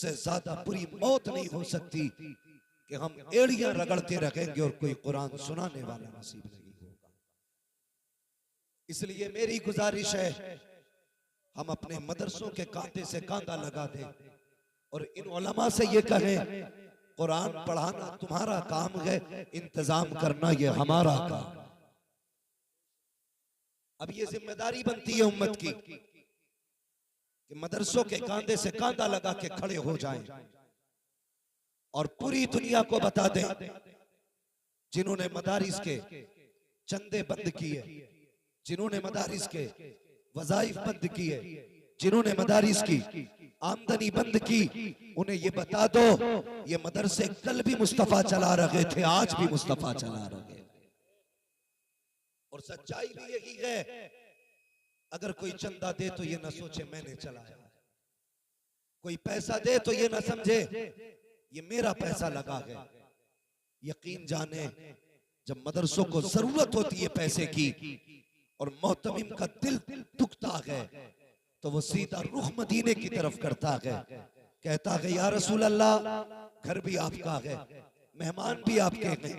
से ज्यादा बुरी मौत नहीं हो सकती कि हम एड़ियां रगड़ते रखेंगे और कोई कुरान सुनाने वाला नसीब नहीं होगा। इसलिए मेरी गुजारिश है, हम अपने मदरसों के कांधे से कांधा लगा दें और इन उलमा से ये कहें, कुरान पढ़ाना तुम्हारा काम है, इंतजाम करना ये हमारा काम। अब ये जिम्मेदारी बनती है उम्मत की कि मदरसों के कांधे से कांधा लगा के खड़े हो जाएं और पूरी दुनिया को बता दें, जिन्होंने मदारिस के चंदे बंद किए, जिन्होंने मदारिस के वज़ाइफ बंद किए, जिन्होंने मदारिस की आमदनी बंद की, उन्हें ये बता दो, ये मदरसे कल भी मुस्तफा चला रहे थे, आज भी मुस्तफा चला रहे। और सच्चाई भी यही है, अगर कोई चंदा दे तो ये ना सोचे मैंने चलाया, कोई पैसा दे तो ये ना समझे ये मेरा पैसा लगा है। यकीन जाने, जब मदरसों को जरूरत होती है पैसे की और मोहतमिम का दिल दुखता है, तो वो सीधा रुख मदीने की तरफ करता है, कहता है या रसूल अल्लाह, घर भी आपका है, मेहमान भी आपके हैं,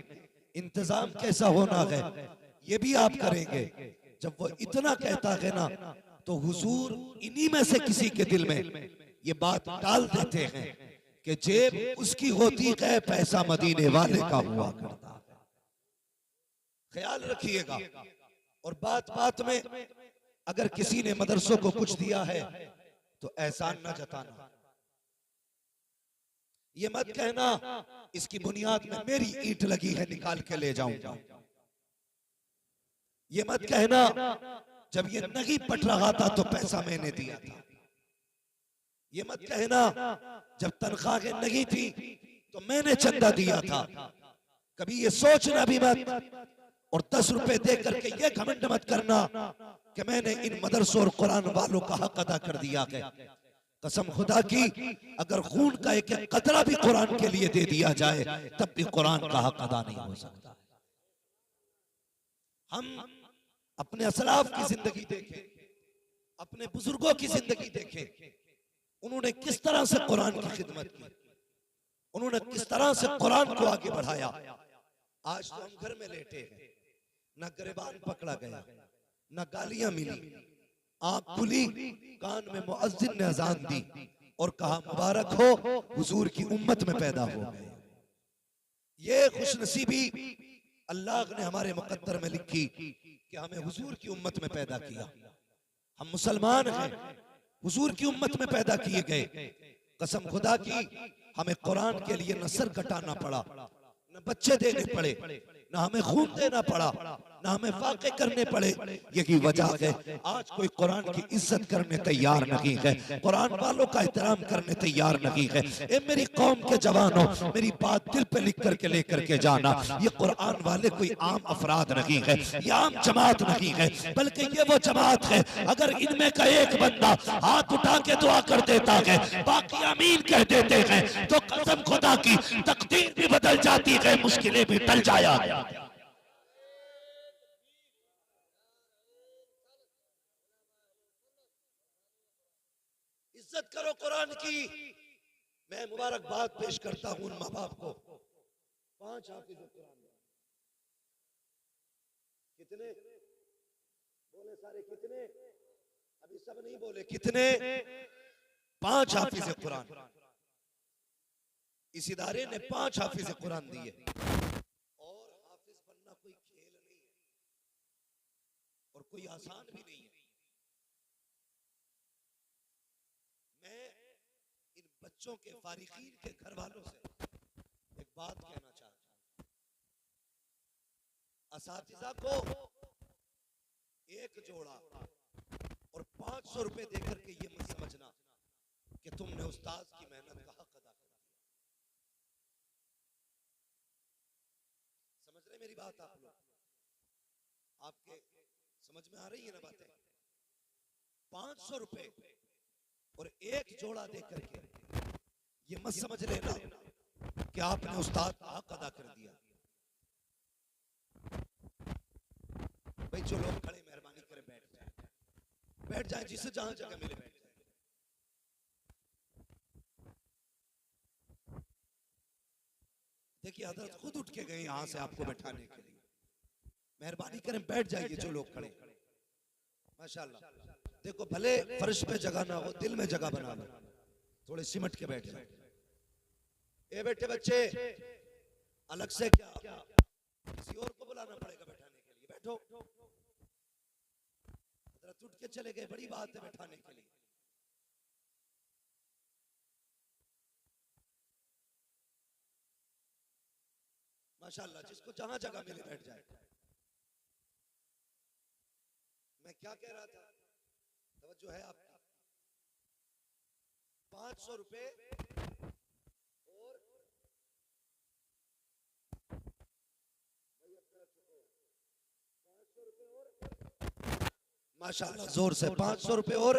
इंतजाम कैसा होना है ये भी आप करेंगे। जब वो इतना कहता है ना, तो हुजूर इन्हीं में से किसी के दिल में ये बात डाल देते हैं कि जेब उसकी होती है, पैसा मदीने वाले का हुआ करता है। ख्याल रखिएगा। और बात बात में अगर किसी ने मदरसों को कुछ दिया है तो एहसान न जताना, ये मत कहना इसकी बुनियाद में मेरी ईंट लगी है निकाल के ले जाऊंगा, ये मत कहना जब ये नहीं पट रहा था तो पैसा मैंने दिया था, ये मत कहना जब तनख्वाहें नहीं थी तो मैंने चंदा दिया था। कभी ये सोचना भी मत और 10 रुपए दे करके ये घमंड मत करना कि मैंने इन मदरसों और कुरान वालों का हक अदा कर दिया है। कसम खुदा की, अगर खून का एक कतरा भी कुरान के लिए दे दिया जाए तब भी कुरान का हक अदा नहीं हो सकता। हम अपने असलाफ की जिंदगी देखें, अपने बुजुर्गों की जिंदगी देखें, उन्होंने किस तरह से कुरान की खिदमत की, उन्होंने किस तरह से कुरान को आगे बढ़ाया। आज तो हम घर में लेटे हैं, न गिरबान पकड़ा गया, न गालियां मिली, आंख खुली, कान में मुअज्जिन ने अजान दी और कहा मुबारक हो, हुजूर की उम्मत में पैदा हो गए। ये खुशनसीबी अल्लाह ने हमारे मुकद्दर में लिखी कि हमें हुजूर की उम्मत में पैदा किया। हम मुसलमान हैं, हुजूर की उम्मत में पैदा किए गए। कसम खुदा की, हमें कुरान के लिए न सर कटाना पड़ा, न बच्चे देने पड़े, न हमें खून देना पड़ा, न हमें फाके करने पड़े। यही वजह है आज कोई कुरान की इज्जत करने तैयार नहीं है, कुरान वालों का एहतराम करने तैयार नहीं है। ए मेरी कौम के जवानों, मेरी बात दिल पे लिख करके लेकर के जाना, ये कुरान वाले कोई आम अफराद नहीं है, ये आम जमात नहीं है, बल्कि ये वो जमात है, अगर इनमें का एक बंदा हाथ उठा के दुआ कर देता है, बाकी आमीन कह देते हैं, तो कसम खुदा की तकदीर भी बदल जाती है, मुश्किलें भी टल जाया। इज्जत करो कुरान की। मैं मुबारकबाद पेश करता हूं उन माँ बाप को, 5 हाफिज कुरान। कितने बोले सारे? कितने? अभी सब नहीं बोले। कितने? 5 हाफिज कुरान। इस इदारे ने 5 हाफिज कुरान दिए। और हाफिज बनना कोई खेल नहीं है और कोई आसान भी नहीं है। मैं इन बच्चों के फारिकीन के घर वालों से एक बात कहना चाहता हूं। असातिज़ा को एक जोड़ा और 500 रुपए देकर के ये मत समझना कि तुमने उस्ताद की मेहनत का हक अदा कर दिया। समझ रहे मेरी बात आप लोग? आपके समझ में आ रही है ना बातें? 500 रुपए और एक जोड़ा देकर के ये मत समझ लेना कि आपने उस्ताद का हक अदा कर दिया। भाई जो लोग खड़े, मेहरबानी करें बैठ जाए, जिसे जहां जगह मिले बैठ जाए। देखिए हजरत खुद उठ के गए यहां से आपको बैठाने के लिए। मेहरबानी करें बैठ जाइए जो लोग खड़े। माशाल्लाह। देखो भले फर्श पे जगह ना हो, दिल में जगह बना लो, थोड़े सिमट के बैठ जाओ। ए बेटे बच्चे अलग से क्या किसी और को बुलाना पड़ेगा बैठाने के लिए? बैठो। हजरत उठ के चले गए, बड़ी बात है बैठाने के लिए। माशाल्लाह, जिसको जहां जगह मिले बैठ जाए। मैं क्या कह रहा था, तवज्जो है आपकी? 500 रुपए और माशाल्लाह जोर से 500 रुपए और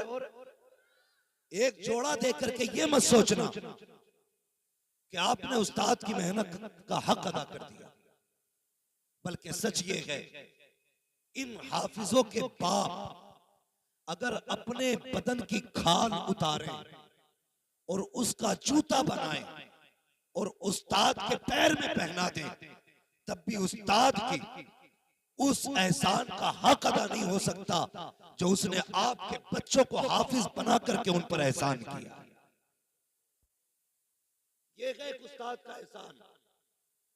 एक जोड़ा दे करके ये मत सोचना कि आपने उस्ताद की मेहनत का हक अदा कर दिया, बल्कि सच ये है इन हाफिजों के बाप अगर अपने बदन की खाल उतारें और उसका जूता बनाएं और उस्ताद के पैर में पहना दें, तब भी उस्ताद की उस एहसान का हक अदा नहीं हो सकता जो उसने आपके बच्चों को हाफिज बना करके उन पर एहसान किया। ये है एक उस्ताद का एहसान।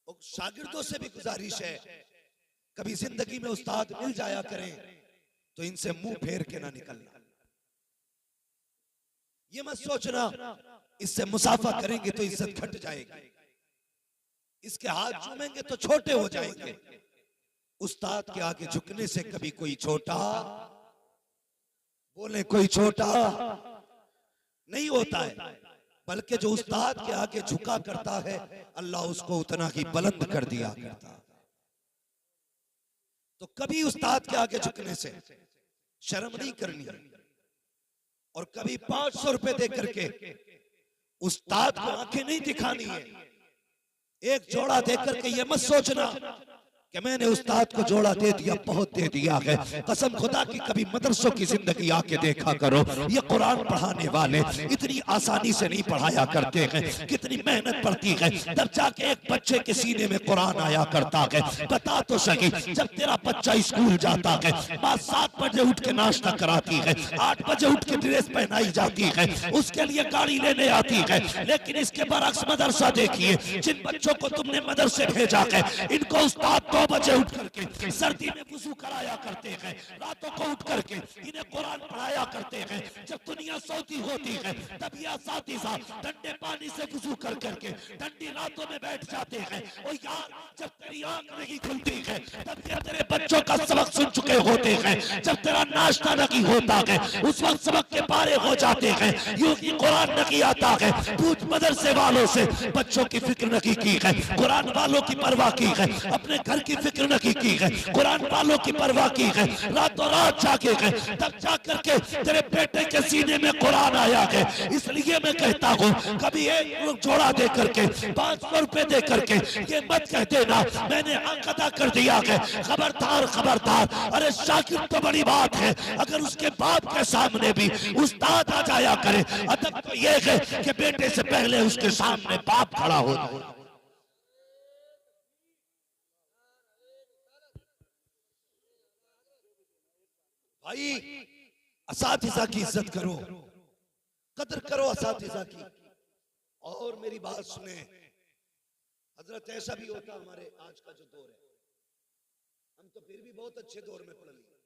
और शागिर्दों से भी गुजारिश है, कभी जिंदगी में उस्ताद मिल जाया करें तो इनसे मुंह फेर के ना निकलना। ये मत सोचना इससे मुसाफा करेंगे तो इज्जत घट जाएगी, इसके हाथ चूमेंगे तो छोटे हो जाएंगे। उस्ताद के आगे झुकने से कभी कोई छोटा, बोले कोई छोटा नहीं होता है, बल्कि जो उस्ताद के आगे झुका करता है अल्लाह उसको उतना ही बुलंद कर दिया करता है। तो कभी उस्ताद के आगे झुकने से शर्म नहीं करनी है, और कभी 500 रुपए दे करके उस्ताद को आंखें नहीं दिखानी है। एक जोड़ा दे करके ये मत सोचना कि मैंने उस्ताद को जोड़ा दे दिया, बहुत दे दिया है। कसम खुदा की कभी मदरसों की जिंदगी आके देखा करो, ये कुरान पढ़ाने वाले इतनी आसानी से नहीं पढ़ाया करते हैं, कितनी मेहनत पड़ती है तब जाके एक बच्चे के सीने में कुरान आया करता है। बता तो सही, जब तेरा बच्चा स्कूल जाता है, माँ 7 बजे उठ के नाश्ता कराती है, 8 बजे उठ के ड्रेस पहनाई जाती है, उसके लिए गाड़ी लेने आती है। लेकिन इसके बरक्स मदरसा देखिए, जिन बच्चों को तुमने मदरसे भेजा है, इनको उस्ताद 2 बजे उठ करके सर्दी में वुजू कराया करते हैं, रातों को उठ करके इन्हें कुरान पढ़ाया करते हैं। जब दुनिया सोती होती है तब ये असातिज़ा ठंडे पानी से वुजू कर करके ठंडी रातों में बैठ जाते हैं। और यार जब तेरी आंख नहीं खुलती है तब ये तेरे बच्चों का सबक सुन चुके होते हैं। जब तेरा नाश्ता नहीं होता है उस वक्त सबक के पारे हो जाते हैं। यूं ही कुरान नहीं आता है। पूछ मदरसे वालों से, बच्चों की फिक्र नहीं की है, कुरान वालों की परवाह की है, अपने घर की फिक्र नहीं की है, कुरान वालों की परवाह की है, रातों रात जागे है, तब जाकर के तेरे बेटे के सीने में कुरान आया है। इसलिए मैं कहता हूँ कभी एक जोड़ा दे करके 500 रुपए दे करके ये मत कह देना मैंने हक अदा कर दिया है। खबरदार खबरदार। अरे शागिर्द तो बड़ी बात है, अगर उसके बाप के सामने भी उस्ताद आ जाया करे, अदब तो ये है कि बेटे से पहले उसके सामने बाप खड़ा हो। भाई असातिज़ा की इज्जत करो, कदर करो असातिज़ा की। और मेरी बात सुने हजरत, ऐसा भी होता हमारे आज का जो दौर है, हम तो फिर भी बहुत अच्छे दौर में पढ़ लिए,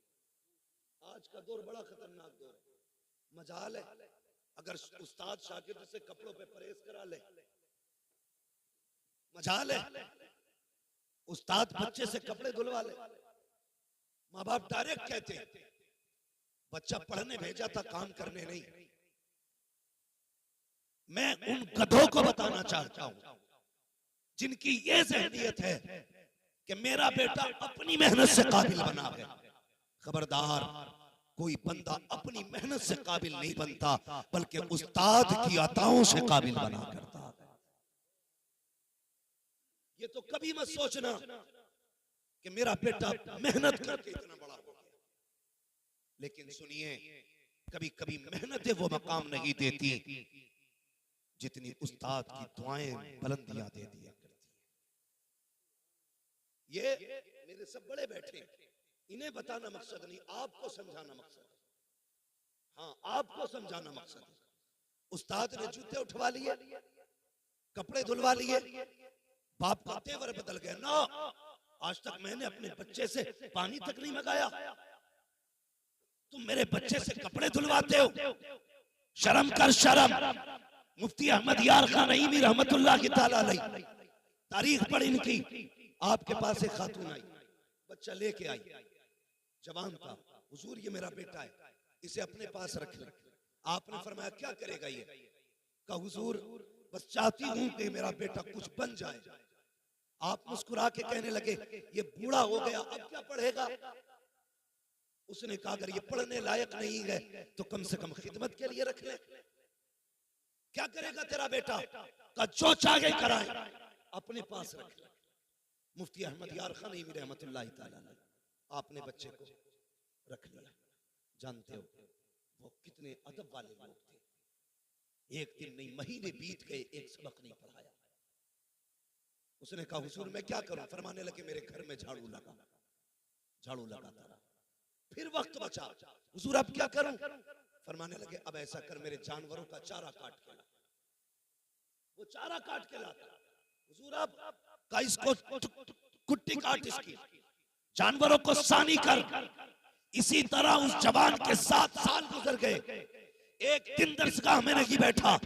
आज का दौर बड़ा खतरनाक दौर है। मजाल है अगर उस्ताद शागिर्द से कपड़ों पे परहेज करा ले, मजाल है उस्ताद बच्चे से कपड़े धुलवा ले। माँ बाप डायरेक्ट कहते हैं बच्चा पढ़ने भेजा था, काम करने नहीं। मैं उन गधों को बताना चाहता हूं जिनकी ये ज़हनियत है कि मेरा बेटा अपनी मेहनत से काबिल बना है। खबरदार, कोई बंदा अपनी मेहनत से काबिल नहीं बनता, बल्कि उस्ताद की अताओं से काबिल बना करता है। ये तो कभी मत सोचना कि मेरा बेटा मेहनत करके इतना बड़ा हो गया। लेकिन सुनिए, कभी कभी मेहनतें वो मकाम नहीं देती जितनी उस्ताद की दुआएं बुलंदियां दे दिया करती है। ये मेरे सब बड़े बैठे, इन्हें बताना मकसद नहीं, आपको समझाना मकसद। हाँ, आपको समझाना मकसद। उस्ताद ने जूते उठवा लिए, कपड़े धुलवा लिए, बाप का तेवर बदल गया ना। आज तक मैंने अपने बच्चे से पानी तक नहीं मंगाया, तुम मेरे बच्चे से कपड़े धुलवाते हो, शर्म कर शर्म। मुफ्ती अहमद यार खान नईमी रहमतुल्लाह की ताला अलैह, तारीख पढ़ इनकी। आपके पास एक खातून आई, बच्चा लेके आई, जवान था। हुजूर ये मेरा बेटा है, इसे अपने पास रख ले। आपने फरमाया क्या करेगा ये? कहा हुजूर बस चाहती हूं कि मेरा बेटा कुछ बन जाए। आप मुस्कुरा के कहने लगे ये बूढ़ा हो गया, अब क्या पढ़ेगा? उसने कहा अगर ये पढ़ने लायक नहीं है तो कम से कम खिदमत के लिए रख ले। क्या करेगा तेरा बेटा? का जो चाहे कराए, अपने पास रख ले। मुफ्ती अहमद यार खान नईमी रहमतुल्लाह ताला अलैह, आपने बच्चे को रख लिया। जानते हो वो कितने अदब वाले लोग थे। एक दिन नहीं महीने बीत गए, एक सबक नहीं पढ़ाया। उसने कहा हुजूर मैं क्या करूं? फरमाने लगे मेरे घर में झाड़ू लगा, झाड़ू लगाता रहा। फिर वक्त बचा, हुजूर अब क्या करूं? फरमाने लगे अब ऐसा कर मेरे जानवरों का चारा काट के ला। वो चारा काट के लाता। हुजूर अब का इसको कुट्टी काट, इसकी जानवरों को सानी कर। इसी तरह उस जवान के 7 साल गुजर गए। एक दिन दरसगाह में नहीं बैठा।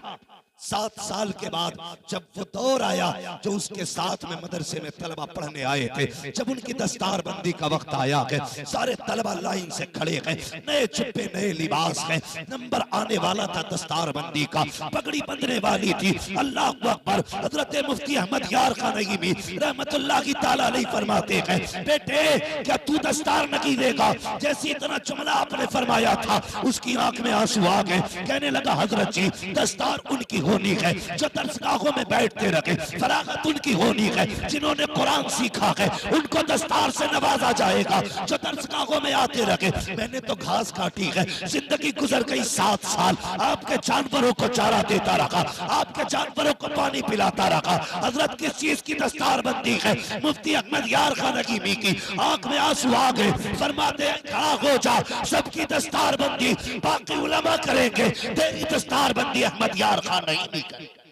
7 साल के बाद जब वो दौर आया जो उसके साथ में मदरसे में तलबा पढ़ने आए थे, जब उनकी दस्तार बंदी का वक्त आया है, सारे तलबा लाइन से खड़े गए, नए चुप्पे नए लिबास है, नंबर आने वाला था दस्तार बंदी का, पगड़ी बंधने वाली थी। अल्लाह अकबर। हजरत मुफ्ती अहमद यार खान नईमी रहमतुल्लाह की ताला अलैह फरमाते हैं बेटे क्या तू दस्तार नहीं देगा? जैसे इतना जुमला आपने फरमाया था उसकी आंख में आंसू आ गए। कहने लगा हजरत जी दस्तार उनकी होनी है जो दरसगाहों में बैठते रहे, फरागत उनकी होनी है जिन्होंने कुरान सीखा है, उनको दस्तार से नवाजा जाएगा जो दरसगाहों में आते रहे। मैंने तो घास काटी है, जिंदगी गुजर गई 7 साल, आपके जानवरों को चारा देता रहा, आपके जानवरों को पानी पिलाता रहा। हजरत किस चीज की दस्तार बंदी है? मुफ्ती अहमद यार खान नईमी की। आंख में आंसू आ गए, फरमाते खड़ा हो जा, सबकी दस्तार बंदी बाकी उलमा करेंगे, तेरी दस्तार बंदी अहमद यार खान नईमी करेगा।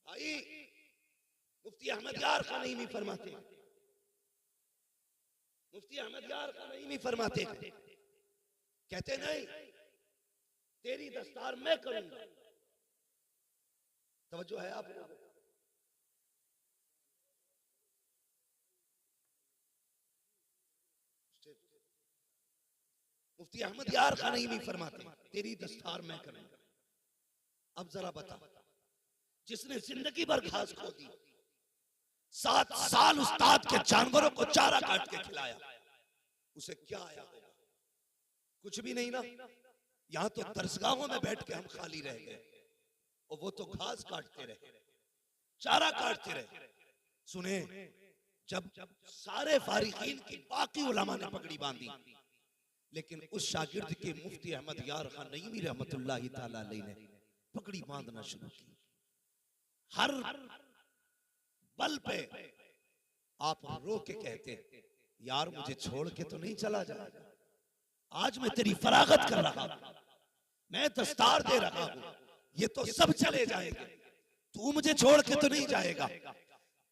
भाई मुफ्ती अहमद यार खान नईमी फरमाते, मुफ्ती अहमद यार खान नईमी फरमाते कहते नहीं तेरी दस्तार मैं करूंगा। तवज्जो है आप लोगों को? मुफ्ती अहमद यार खान नईमी फरमाते तेरी दस्तार मैं करूंगा। अब जरा बता, जिसने जिंदगी भर घास खो दी, 7 साल उस्ताद के जानवरों को चारा काट के खिलाया, उसे क्या आया होगा? कुछ भी नहीं ना। यहाँ तो दरसगाहों में बैठ के हम खाली रह गए और वो तो घास काटते रहे, चारा काटते रहे। सुने, जब सारे फारिकीन की बाकी उलमा ने पगड़ी बांधी, लेकिन उस शागिर्द के मुफ्ती अहमद यार खान नईमी रहमतुल्लाह ताला अलैह ने पगड़ी बांधना शुरू की। हर बल पे आप रो के कहते यार मुझे छोड़ के तो नहीं चला जाएगा, आज मैं तेरी फरागत कर रहा हूं, मैं दस्तार दे रहा हूं, ये तो सब चले जाएंगे, तू मुझे छोड़ के तो नहीं जाएगा।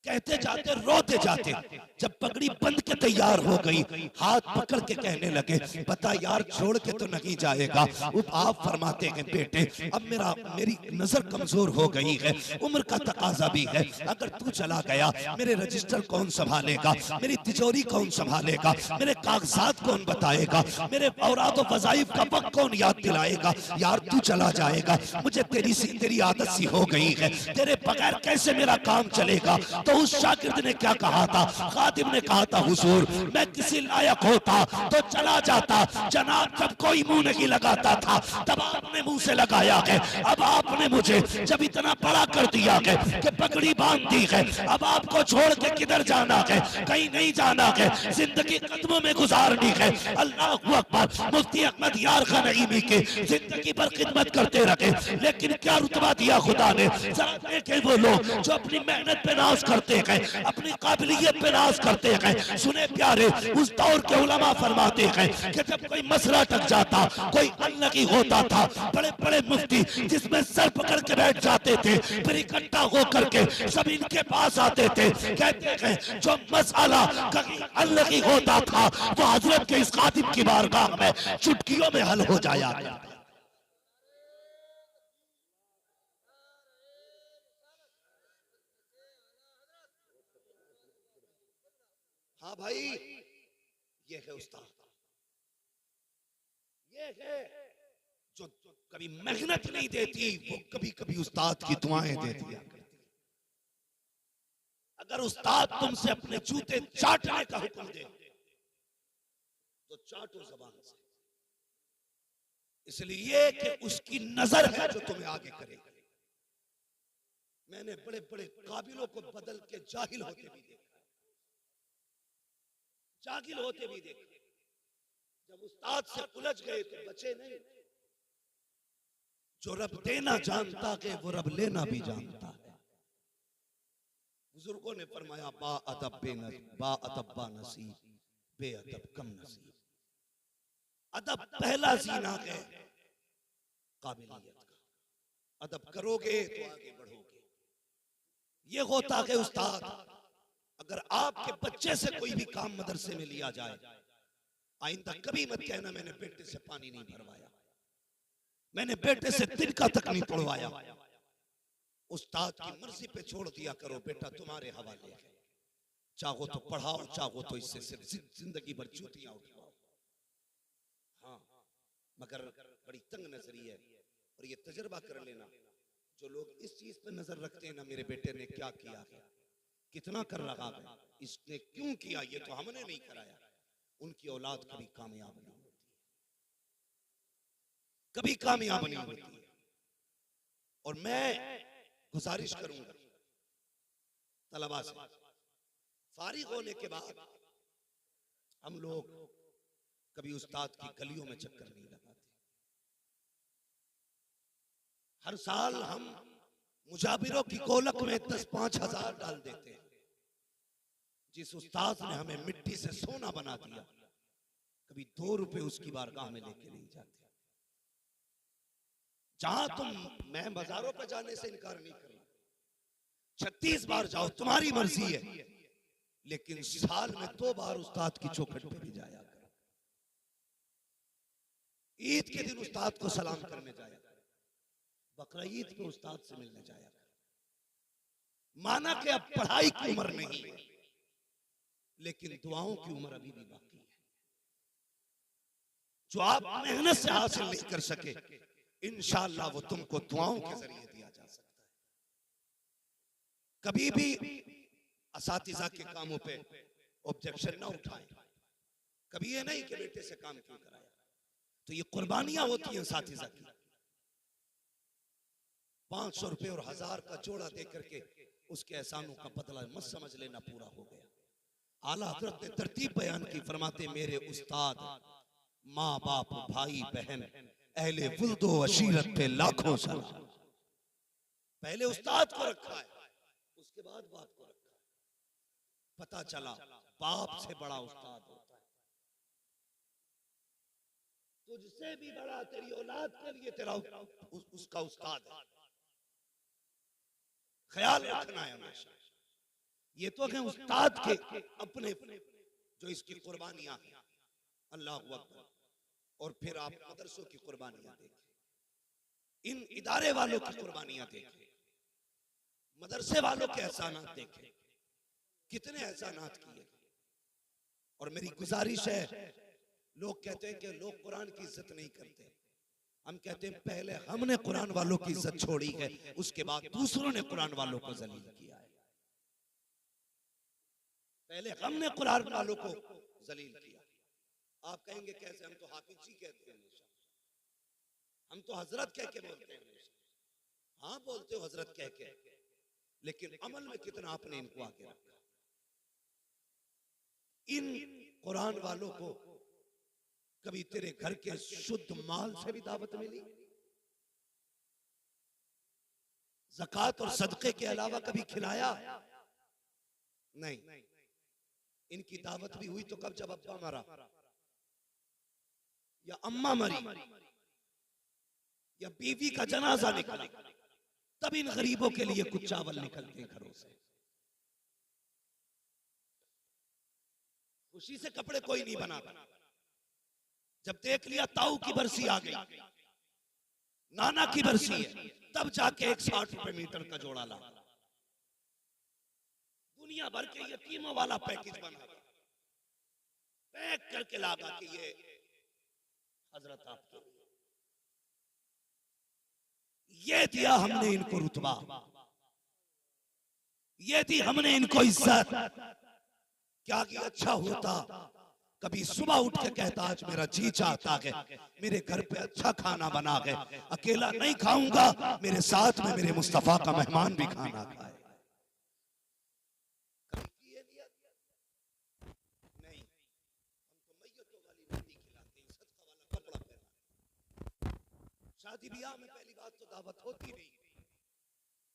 कहते जाते रोते जाते जब पगड़ी बंद के तैयार हो गई, हाथ पकड़ के कहने लगे पता यार छोड़ के तो नहीं जाएगा। आप फरमाते हैं बेटे अब मेरी नजर कमजोर हो गई है, उम्र का तकाजा भी है, अगर तू चला गया मेरे रजिस्टर कौन संभालेगा, मेरी तिजोरी कौन संभालेगा, मेरे कागजात कौन बताएगा, मेरे औराद वज़ाइफ का वक्त कौन याद दिलाएगा। यार तू चला जाएगा, मुझे तेरी आदत सी हो गई है, तेरे बगैर कैसे मेरा काम चलेगा। तो उस शागिर्द ने क्या कहा था? खादिम ने कहा था हुजूर मैं किसी लायक होता तो चला जाता, जनाब जब कोई मुंह नहीं लगाता था तब आपने मुंह से लगाया है, अब आपने मुझे जब इतना बड़ा कर दिया है कि पगड़ी बांध दी है, अब आपको छोड़ के किधर जाना है? कहीं नहीं जाना है, जिंदगी कदमों में गुजारनी है। अल्लाह अकबर। मुफ्ती अहमद यार खान नईमी की जिंदगी पर खिदमत करते रहे, लेकिन क्या रुतबा दिया खुदा ने। जरा देखें वो लोग जो अपनी मेहनत पे नाज करते हैं, अपनी काबिलियत पे नाज करते हैं। सुने प्यारे, उस दौर के उलमा फरमाते हैं कि जब कोई मसला टक जाता, कोई अल्लाह की होता था, बड़े बड़े मुफ्ती जिसमें सर पकड़ के बैठ जाते थे, फिर इकट्ठा होकर के सब इनके पास आते थे। कहते हैं जो मसला कहीं अल्लाह की होता था वो हजरत के इस खादिम की बारगाह में चुटकियों में हल हो जाया। हाँ भाई, ये है उस्ताद, ये है जो कभी मेहनत नहीं देती, वो कभी कभी उस्ताद की दुआएं देती है। अगर उस्ताद तुमसे अपने जूते चाटने का हुक्म दे तो चाटो जबान से, इसलिए कि उसकी नजर है जो तुम्हें आगे करेगा। मैंने बड़े बड़े काबिलों को बदल के जाहिल होते भी देखा, जाहिल होते भी देखा। जब उस्ताद से उलझ गए तो बचे नहीं। जो रब देना जानता है वो रब लेना भी जानता है। बुजुर्गों ने फरमाया बा अदब बा अदब बा नसीब, बे अदब कम नसीब। अदब पहला जीना है काबिलियत का, अदब करोगे तो आगे बढ़ोगे। ये होता है उस्ताद, अगर आपके बच्चे से कोई भी काम मदरसे में लिया जाए, आइंदा कभी मत कहना मैंने बेटे से पानी नहीं भरवाया, मैंने बेटे से तिनका तक नहीं तोड़वाया। उस्ताद की मर्जी पे छोड़ दिया करो, बेटा तुम्हारे हवाले है। चाहो तो पढ़ाओ, चाहो तो इससे सिर्फ जिंदगी भर जूतियां उठवाओ। हाँ, मगर बड़ी तंग नजरी है। और ये तजर्बा कर लेना, जो लोग इस चीज पे नजर रखते हैं ना, मेरे बेटे ने क्या किया है, कितना कर रहा है, इसने क्यों किया, ये तो हमने नहीं कराया, उनकी औलाद कभी कामयाब नहीं होती, कभी कामयाब नहीं होती। और मैं गुजारिश करूंगा तलबा से, फारिग होने के बाद हम लोग कभी उस्ताद की गलियों में चक्कर नहीं लगाते। हर साल हम मुजाबिरों की कोलक में 10-5 हजार डाल देते हैं। जिस उस्ताद ने हमें मिट्टी से सोना बना दिया, कभी 2 रुपए उसकी बारगाह में लेके नहीं जाते। जहां तुम, मैं बाजारों पर जाने से इनकार नहीं कर रहा, 36 बार जाओ तुम्हारी मर्जी है, लेकिन साल में 2 बार उस्ताद की चौखट पे भी जाया करो। ईद के दिन उस्ताद को सलाम करने जाया करो, बकरा ईद पे उस्ताद से मिलने जाया करो। माना कि अब पढ़ाई की उम्र नहीं है, लेकिन दुआओं की उम्र अभी भी बाकी है। जो आप मेहनत से हासिल नहीं कर सके, इंशाअल्लाह वो तुमको दुआओं के जरिए दिया जा सकता है। कभी भी असातिज़ा के कामों पे ऑब्जेक्शन ना उठाएं। कभी ये नहीं कि बेटे से काम क्यों कराया, तो ये कुर्बानियां होती हैं असातिज़ा की। 500 रुपए और 1000 का जोड़ा दे करके उसके एहसानों का बदला मत समझ लेना पूरा हो गया। आला हज़रत ने तरतीब बयान की, फरमाते मेरे उस्ताद माँ बाप भाई बहन अहले वुल्दो अशीरत पे लाखों सलाम। पहले उस्ताद को रखा है, उसके बाद बाप को रखा है। पता चला बाप से बड़ा उस्ताद होता है। तुझसे भी बड़ा तेरी औलाद के लिए तेरा उसका उस्ताद है। ख्याल रखना है हमेशा। ये तो है उस्ताद के अपने जो इसकी कुर्बानियां हैं, अल्लाह अकबर। और फिर आप मदरसों की कुर्बानियां देखें, इन इदारे वालों की कुर्बानियां देखें, मदरसे वालों के एहसानात देखें, कितने एहसानात किए। और मेरी गुजारिश है, लोग कहते हैं कि लोग कुरान की इज्जत नहीं करते। हम कहते हैं पहले हमने कुरान वालों की इज्जत छोड़ी है, उसके बाद दूसरों ने कुरान वालों को जलील किया है। पहले हमने कुरान वालों को जलील किया। आप कहेंगे कैसे? हम तो हाफिज जी कहते हैं हमेशा, हम तो हजरत कह के बोलते हैं हमेशा। हाँ बोलते हो हजरत कह के, लेकिन अमल में कितना आपने इनको आगे रखा? इन कुरान वालों को कभी तेरे घर के शुद्ध माल से भी दावत मिली? ज़कात और सदके के अलावा कभी खिलाया? नहीं। इनकी दावत भी हुई तो कब? जब अब्बा मरा या अम्मा मरी या बीवी का जनाजा निकला, तब इन गरीबों के लिए कुछ चावल निकलते हैं घरों से। खुशी से कपड़े कोई नहीं बनाता। जब देख लिया ताऊ की बरसी आ गई, नाना की बरसी है, तब जाके 60 रुपए मीटर का जोड़ा ला। दुनिया भर के यतीमों वाला पैकेज बना, पैक करके लागा कि ये हजरत आपके, ये दिया हमने इनको रुतबा, ये दी हमने इनको इज्जत। क्या कि अच्छा होता कभी सुबह उठ के कहता आज मेरा जी चाहता है मेरे घर पे अच्छा खाना बना गए, अकेला नहीं खाऊंगा, मेरे साथ में मेरे मुस्तफा का मेहमान भी खाना खाए। नहीं, हम तो मैयतों वाली रोटी खिलाते हैं, सदका वाला कपड़ा पहना। शादी ब्याह में पहली बात तो दावत होती नहीं,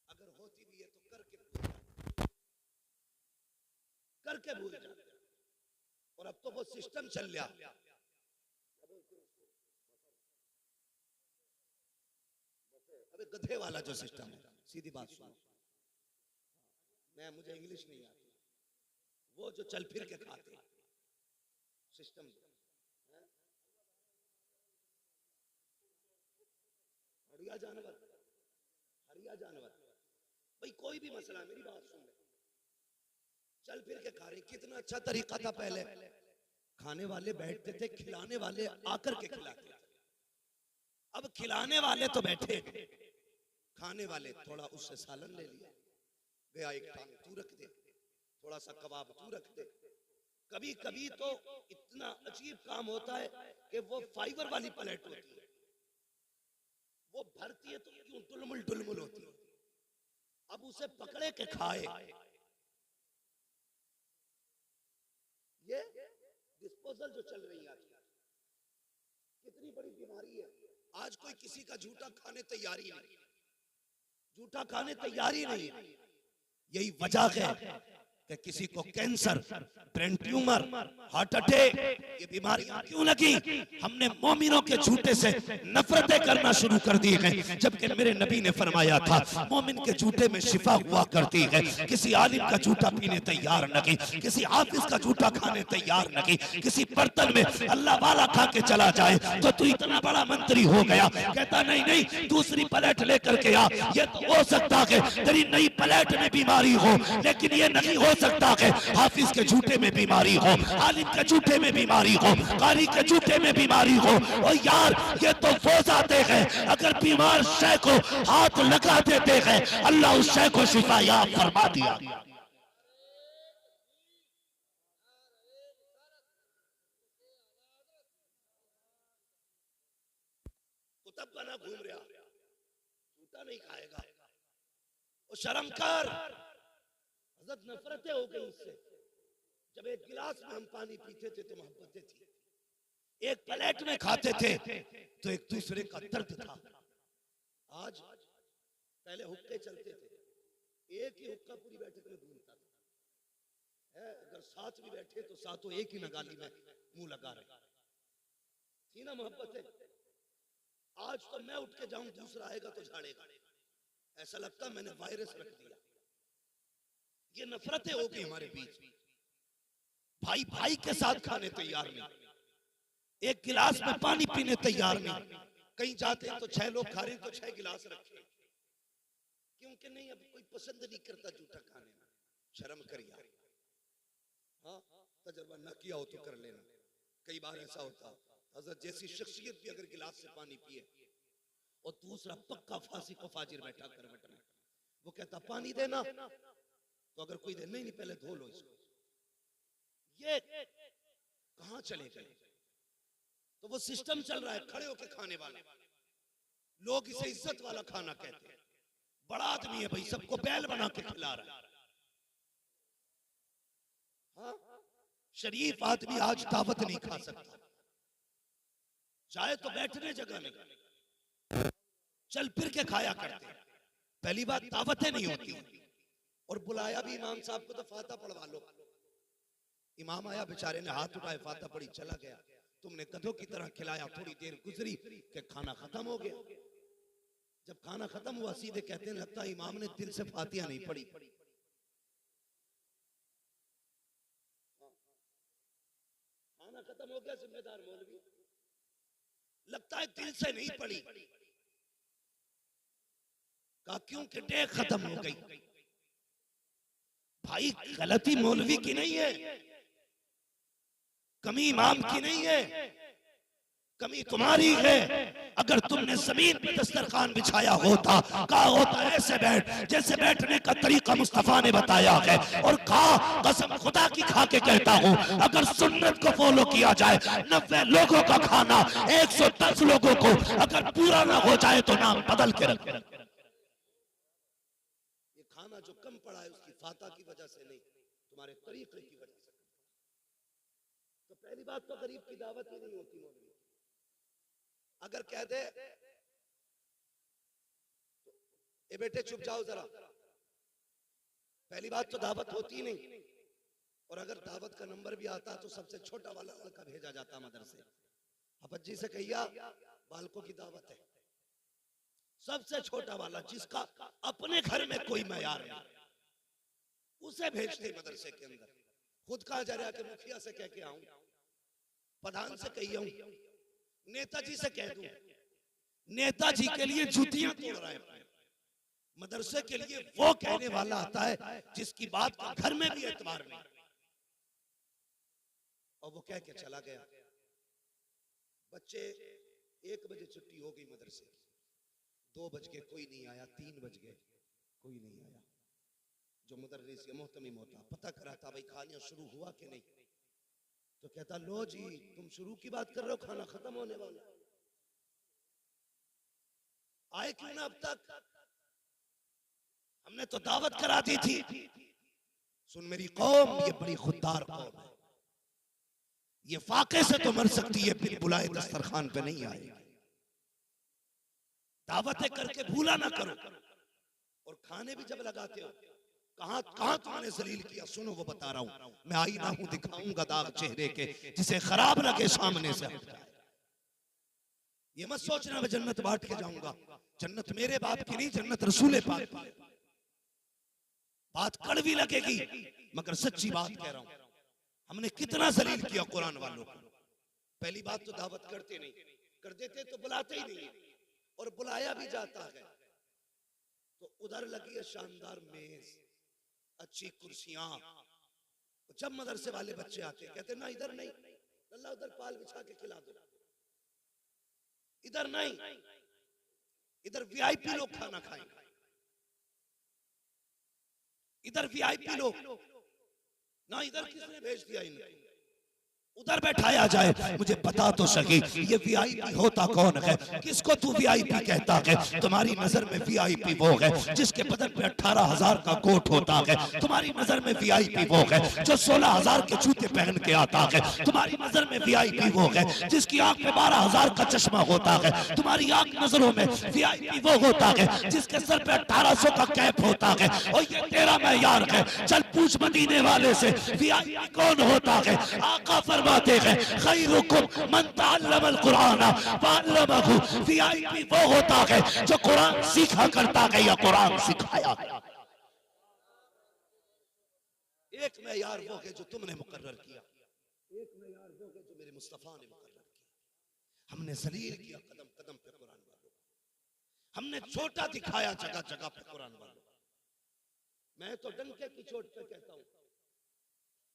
अगर होती भी है तो करके भूल जाते। और अब तो वो सिस्टम चल गया, अबे गधे वाला जो सिस्टम है, सीधी बात सुनो, मुझे इंग्लिश नहीं आती, वो जो चल फिर के खाते सिस्टम, हरिया जानवर, हरिया जानवर। भाई कोई भी मसला, मेरी बात सुन ले, चल फिर के खा रहे। कितना अच्छा तरीका था पहले, खाने वाले बैठते थे, खिलाने वाले आकर के खिलाते थे। अब खिलाने वाले तो बैठे, खाने वाले थोड़ा उससे सालन ले लिया, गया एक टांग तू रख दे, थोड़ा सा कबाब तू रख दे। कभी कभी तो इतना अजीब काम होता है कि वो फाइबर वाली प्लेट होती है, वो भरती है तो क्यों टुलमुल टुलमुल होती है, अब उसे पकड़े के खाए। ये डिस्पोजल जो चल रही है आजकल, कितनी बड़ी बीमारी है। आज कोई किसी का झूठा खाने तैयारी नहीं, झूठा खाने तैयारी नहीं। यही वजह है कि किसी को cancer, brain tumour, heart attack, ये बीमारियां क्यों लगी? हमने मोमिनों के झूठे से नफरतें करना शुरू कर दी है, जबकि मेरे नबी ने फरमाया था मोमिन के झूठे में शिफा हुआ करती है। किसी आलिम का झूठा पीने तैयार न की, किसी हाफिज का झूठा खाने तैयार न की। किसी बर्तन में अल्लाह वाला खा के चला जाए तो तू इतना बड़ा मंत्री हो गया, कहता नहीं नहीं दूसरी प्लेट लेकर के आ। ये तो हो सकता है तेरी नई प्लेट में बीमारी हो, लेकिन ये नहीं हो सकता है हाफिज के झूठे में बीमारी हो, आलिम के झूठे में बीमारी हो, कारी के झूठे में बीमारी हो। और यार ये तो वो जाते हैं अगर बीमार शय को हाथ लगा देते हैं अल्लाह उस शय को शिफा याब फरमा दिया। कुतब बना घूम रहा, झूठा नहीं खाएगा, वो शर्म कर। हजरत नफरतें हो गई इससे। जब एक गिलास में हम पानी पीते थे तो मोहब्बतें थी, एक प्लेट में खाते थे तो एक दूसरे का दर्द था। आज पहले हुक्के चलते थे, एक ही हुक्का पूरी बैठक में घूमता था, अगर साथ भी बैठे तो साथों एक ही नगाली में मुंह लगा रहे थी ना मोहब्बतें। आज तो मैं उठ के जाऊं दूसरा आएगा तो झाड़ेगा, ऐसा लगता मैंने वायरस रख दिया। ये नफरतें हो गई हमारे बीच, भाई भाई के साथ खाने तैयार नहीं, एक गिलास में पानी पीने तैयार नहीं। कहीं जाते हैं तो 6 लोग खा रहे हैं तो 6 गिलास रखे, क्योंकि नहीं अब कोई पसंद नहीं करता जूठा खाने में। शर्म कर यार, हाँ तजर्बा ना किया हो तो कर लेना। कई बार ऐसा होता हजरत जैसी शख्सियत भी अगर गिलास से पानी पिए और दूसरा पक्का फांसी को फाजिर बैठा कर बैठना, वो कहता पानी देना, तो अगर कोई दे नहीं नहीं पहले धो लो इसको, ये कहां चले गए? तो वो सिस्टम चल रहा है खड़े होके खाने वाला, लोग इसे इज्जत वाला खाना कहते हैं। बड़ा आदमी है भाई, सबको बैल बना के खिला रहा है। हाँ? शरीफ आदमी आज दावत नहीं खा सकता, चाहे तो बैठने जगह नहीं, चल फिर के खाया करते हैं। पहली बात दावतें नहीं होती, और बुलाया भी इमाम साहब को तो फाता पढ़वा लो। इमाम आया, बेचारे ने हाथ उठाए, फाता पढ़ी, चला गया। तुमने गधों की तरह खिलाया, थोड़ी देर गुजरी कि खाना खत्म हो गया। जब खाना खत्म हुआ सीधे कहते हैं लगता इमाम ने दिल से फातिहा नहीं पढ़ी। खाना खत्म हो गया, जिम्मेदार मौलवी, लगता है दिल से नहीं पढ़ी। कहा क्योंकि डेग खत्म हो गई। भाई गलती मौलवी की नहीं है, कमी इमाम की नहीं है, कमी तुम्हारी है। अगर तुमने जमीन पे दस्तरखान बिछाया होता, कहा होता ऐसे बैठ जैसे बैठने का तरीका मुस्तफा ने बताया है, और कहा कसम खुदा की खा के कहता हूं अगर सुन्नत को फॉलो किया जाए, 90 लोगों का खाना 110 लोगों को अगर पूरा ना हो जाए तो नाम बदल के रख। ये खाना जो कम पड़ा है उसकी फाता की वजह से नहीं, तुम्हारे तरीके की वजह से। तो पहली बात तो गरीब की दावत ही नहीं होती मौलवी। अगर कह दे ए बेटे चुप जाओ जरा, पहली बात तो दावत होती नहीं। और अगर दावत का नंबर भी आता तो सबसे छोटा वाला लड़का भेजा जाता मदरसे। अप्पा से कहिया बालकों की दावत है, सबसे छोटा वाला जिसका अपने घर में कोई मयार नहीं, उसे भेजते मदरसे के अंदर। खुद कहा जा रहा है कि मुखिया से कह के आऊं, प्रधान से कही आऊं, नेताजी से कह दूं। नेताजी के लिए जूतियां तोड़ रहा है, मदरसे के लिए वो कहने वाला आता है जिसकी बात का घर में भी एतबार नहीं। और वो कह के चला गया। बच्चे 1 बजे छुट्टी हो गई मदरसे की, 2 बज गए कोई नहीं आया, 3 बज गए कोई नहीं आया। जो मुदर्रिस या मोहतमिम होता पता कराता भाई खाना शुरू हुआ कि नहीं, तो कहता लो जी तुम शुरू की बात कर रहे हो, खाना खत्म होने वाला, आए क्यों ना अब तक? हमने तो दावत करा दी थी। सुन मेरी कौम, ये बड़ी खुददार कौम है, ये फाके से तो मर सकती है, फिर बुलाए दस्तरखान पे नहीं आएगी। दावतें करके भूला ना करो। और खाने भी जब लगाते हो, कहां कहां तुमने जलील किया, सुनो वो बता रहा हूं। मैं आईना हूं, दिखाऊंगा दाग चेहरे के, जिसे खराब लगे सामने से हट जाए। ये मत सोचना मैं जन्नत बांट के जाऊंगा, जन्नत मेरे बाप की नहीं, जन्नत रसूल पाक की। बात कड़वी लगेगी मगर सच्ची बात कह रहा हूं। हमने कितना जलील किया कुरान वालों को। पहली बात तो दावत करते नहीं, कर देते तो बुलाते ही नहीं, और बुलाया भी जाता है तो उधर लगी है शानदार मेज, अच्छी कुर्सियां। जब मदरसे वाले बच्चे आते कहते ना इधर नहीं, अल्लाह उधर पाल बिछा के खिला दो, इधर नहीं, इधर वीआईपी लोग खाना खाएंगे, इधर वीआईपी लोग ना, इधर किसने भेज दिया इनको, उधर बैठाया जाए। मुझे बता तो सही ये वीआईपी होता कौन है? किसको तू वीआईपी कहता है? तुम्हारी नजर में वीआईपी वो है जिसके बदन पे 18,000 का कोट होता है। तुम्हारी नजर में वीआईपी वो है जो 16,000 के जूते पहन के आता है। तुम्हारी नजर में वीआईपी वो है जिसकी आंख में 12,000 का चश्मा होता है। तुम्हारी आंख नजरों में वीआईपी वो होता है जिसके सर पे 1,800 का कैप होता है। और ये तेरा मेयार है, चल पूछ मदीने वाले से वीआईपी कौन होता है। आका फरमाते हैं खैरुकुम मन तअल्लमल कुरान वअल्लमहु, वीआईपी वो होता है जो कुरान सीखा करता है या कुरान सिखाया। एक मेयार वो है जो तुमने मुकर्रर किया, एक मेयार वो है जो मेरे मुस्तफा ने मुकर्रर किया। हमने जलील किया कदम कदम पे कुरान वालों को, हमने छोटा दिखाया जगह जगह पे कुरान वालों को। मैं तो डंके की चोट पे कहता हूं,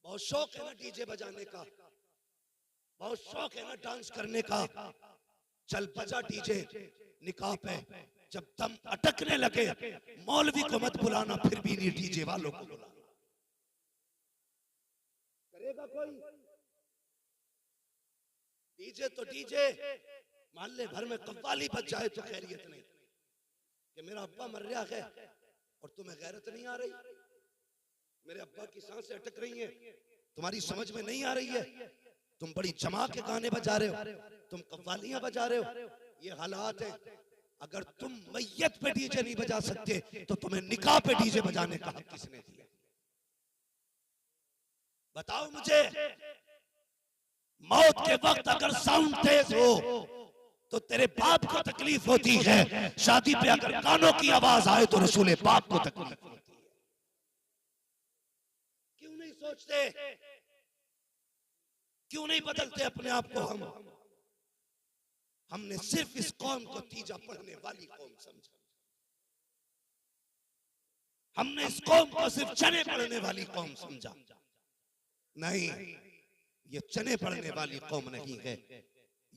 बहुत शौक है ना डीजे बजाने का, बहुत शौक है ना डांस करने का, चल बजा डीजे निकाह पे। जब दम अटकने लगे मौलवी को मत बुलाना, फिर भी नहीं डीजे वालों को बुलाना। करेगा कोई? डीजे तो डीजे, मोहल्ले भर में कव्वाली बज जाए तो खैरियत नहीं कि मेरा अब्बा मर रहा है और तुम्हें गैरत नहीं आ रही, मेरे अब्बा की सांसें अटक रही हैं, तुम्हारी समझ में नहीं आ रही है, तुम बड़ी जमा के गाने बजा रहे हो, तुम कव्वालियां बजा रहे हो। ये हालात है। अगर तुम मैयत पे डीजे नहीं बजा सकते तो तुम्हें निकाह पे डीजे बजाने का हक किसने दिया? बताओ मुझे। मौत के वक्त अगर साउंड तेज हो तो तेरे बाप को तकलीफ होती है, शादी पे अगर गानों की आवाज आए तो रसूल पाक को तकलीफ होती है। क्यों नहीं सोचते? क्यों नहीं बदलते अपने आप को? हमने सिर्फ इस कौम को तीजा पढ़ने वाली कौम समझा, हमने इस कौम को सिर्फ चने पढ़ने वाली कौम समझा। नहीं, ये चने पढ़ने वाली कौम नहीं है,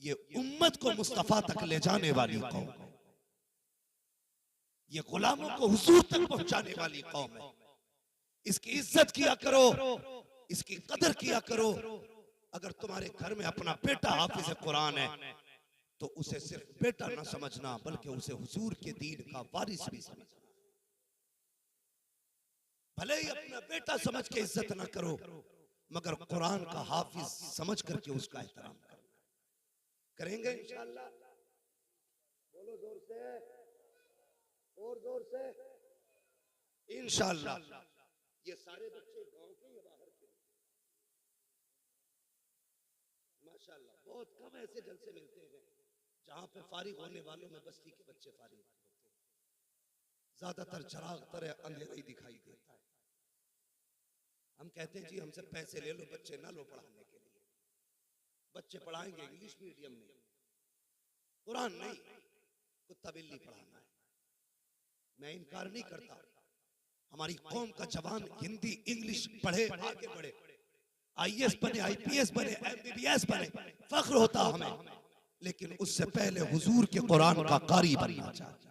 ये उम्मत को मुस्तफा तक ले जाने वाली कौम है, ये गुलामों को हुजूर तक पहुंचाने वाली कौम है। इसकी इज्जत किया करो, इसकी कदर किया करो। अगर तुम्हारे घर में अपना बेटा हाफिज कुरान है तो उसे सिर्फ बेटा ना समझना, बल्कि उसे हुजूर के दीन का वारिस भी समझना। भले ही अपना बेटा समझ के इज्जत ना करो, मगर कुरान का हाफिज समझ करके उसका एहतराम करना। करेंगे इंशाअल्लाह? बोलो जोर से, और जोर से। इंशाअल्लाह। ये सारे बच्चे गांव के या बाहर के? माशाअल्लाह, बहुत कम ऐसे जलसे मिलते हैं जहां पे फारिग होने वालों में बस्ती के बच्चे फारिग होते हैं। ज्यादातर चराग तरह अंधेरा ही दिखाई देता है। हम कहते हैं जी हमसे पैसे ले लो, बच्चे ना लो पढ़ाने के लिए। बच्चे पढ़ाएंगे इंग्लिश मीडियम में, कुरान नहीं, कुत्ता बिल्ली पढ़ाना है। मैं इनकार नहीं करता, हमारी कौम का जवान हिंदी इंग्लिश पढ़े, आगे बढ़े, आईएएस बने, आईपीएस बने, एमबीबीएस बने, फख्र होता हमें। लेकिन उससे पहले हुजूर के कुरान का कारी बनना चाहिए।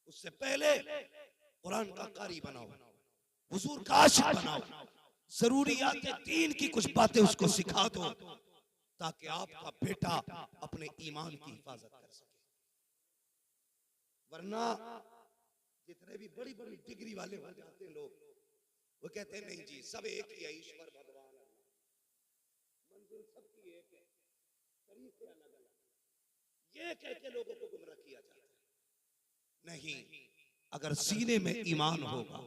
उससे पहले कुरान का कारी बनाओ, हुजूर का आशिक बनाओ, जरूरियात दीन की कुछ बातें उसको सिखा दो, ताकि आपका बेटा अपने ईमान की हिफाजत कर सके। वरना जितने भी बड़ी बड़ी डिग्री वाले हो जाते हैं लोग, वो कहते हैं नहीं जी सब एक ही है, ईश्वर भगवान, मंजिल सबकी एक है, तरीके अलग अलग, ये कह के लोगों को गुमराह किया जाता है। नहीं, अगर सीने में ईमान होगा,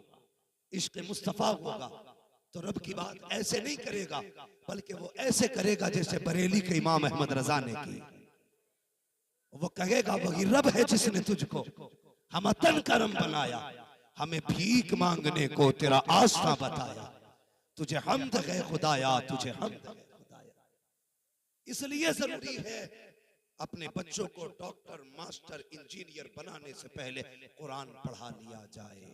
इश्क मुस्तफा होगा, तो रब की बात ऐसे नहीं करेगा, बल्कि वो ऐसे करेगा जैसे बरेली के इमाम अहमद रजा ने की। वो कहेगा वही रब है जिसने तुझको हम तन करम बनाया, हमें भीख मांगने को तेरा आस्था बताया, तुझे हम्द है खुदाया, तुझे हम्द है खुदाया। इसलिए जरूरी है अपने बच्चों को डॉक्टर, मास्टर, इंजीनियर बनाने से पहले कुरान पढ़ा लिया जाए।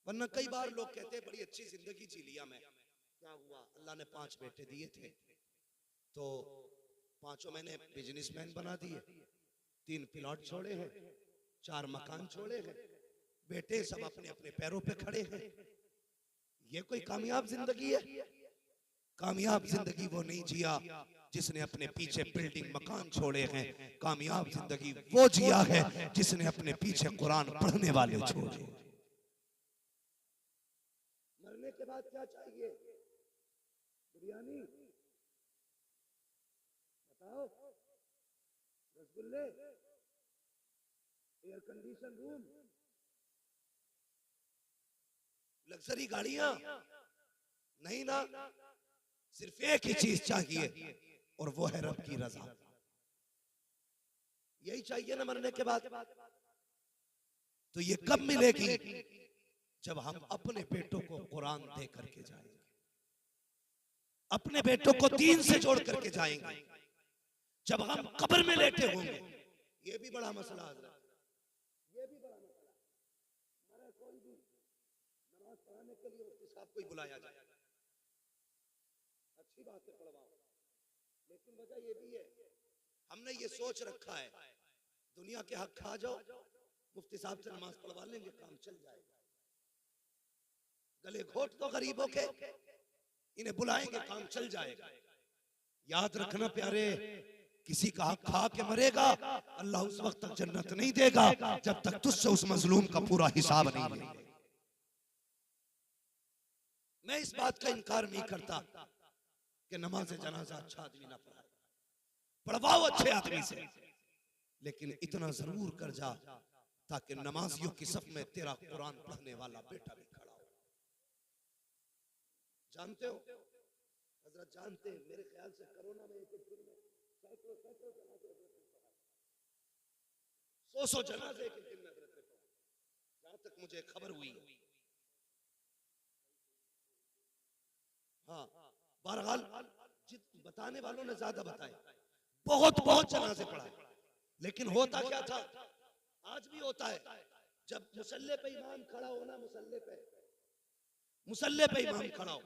वरना कई बार लोग कहते हैं बड़ी अच्छी जिंदगी जी लिया मैं, क्या हुआ, अल्लाह ने 5 बेटे दिए थे तो पांचों मैंने बिजनेसमैन बना दिए, 3 प्लॉट छोड़े हैं, 4 मकान छोड़े हैं, बेटे सब अपने अपने पैरों पे खड़े हैं। ये कोई कामयाब जिंदगी है? कामयाब जिंदगी वो नहीं जिया जिसने अपने पीछे बिल्डिंग मकान छोड़े हैं। कामयाब जिंदगी वो जिया है जिसने अपने पीछे कुरान पढ़ने वाले छोड़े। मरने के बाद क्या चाहिए? बिरयानी बताओ, रसगुल्ले, एयर कंडीशन रूम, लग्जरी गाड़ियां? नहीं ना, सिर्फ एक ही चीज चाहिए और वो है रब की रजा। यही चाहिए ना मरने के बाद। तो ये कब मिलेगी? जब हम अपने बेटों को कुरान दे करके जाएंगे, अपने बेटों को दीन से जोड़ करके जाएंगे। जब हम कब्र में लेटे होंगे, ये भी बड़ा मसला है, ये भी बड़ा मसला। हमारा कोई भी नमाज पढ़ाने के लिए मुफ्ती साहब को ही बुलाया जाए, अच्छी बात है पढ़वाओ, लेकिन वजह ये भी है हमने ये सोच रखा है दुनिया के हक खा जाओ, मुफ्ती साहब से नमाज पढ़वा लेंगे, काम चल जाएगा। गले घोट दो गरीबों के, इन्हें बुलाएंगे काम चल जाएगा। याद रखना प्यारे, किसी का हक खा के मरेगा, अल्लाह उस वक्त तक जन्नत नहीं देगा जब तक तुझसे उस मजलूम का पूरा हिसाब नहीं लेगा। मैं इस बात का इनकार नहीं करता कि नमाज जनाजा अच्छा आदमी ना पढ़ाए, पढ़वाओ अच्छे आदमी से, लेकिन इतना जरूर कर जा ताकि नमाजियों की सफ में तेरा कुरान पढ़ने वाला बेटा भी खड़ा हो। जानते हो हजरत, जानते हैं, मेरे ख्याल से कोरोना में एक दिन में सैकड़ों जनाजे, 100 जनाजे एक दिन में हजरत ने पढ़ाए, जहां तक मुझे खबर हुई। हाँ, बहरहाल बताने वालों ने ज्यादा बताए, बहुत जनाजे पढ़ाए। लेकिन होता क्या था, आज भी होता है, जब मुसल्ले पे इमाम खड़ा हो ना, मुसल्ले पे इमाम खड़ा हो,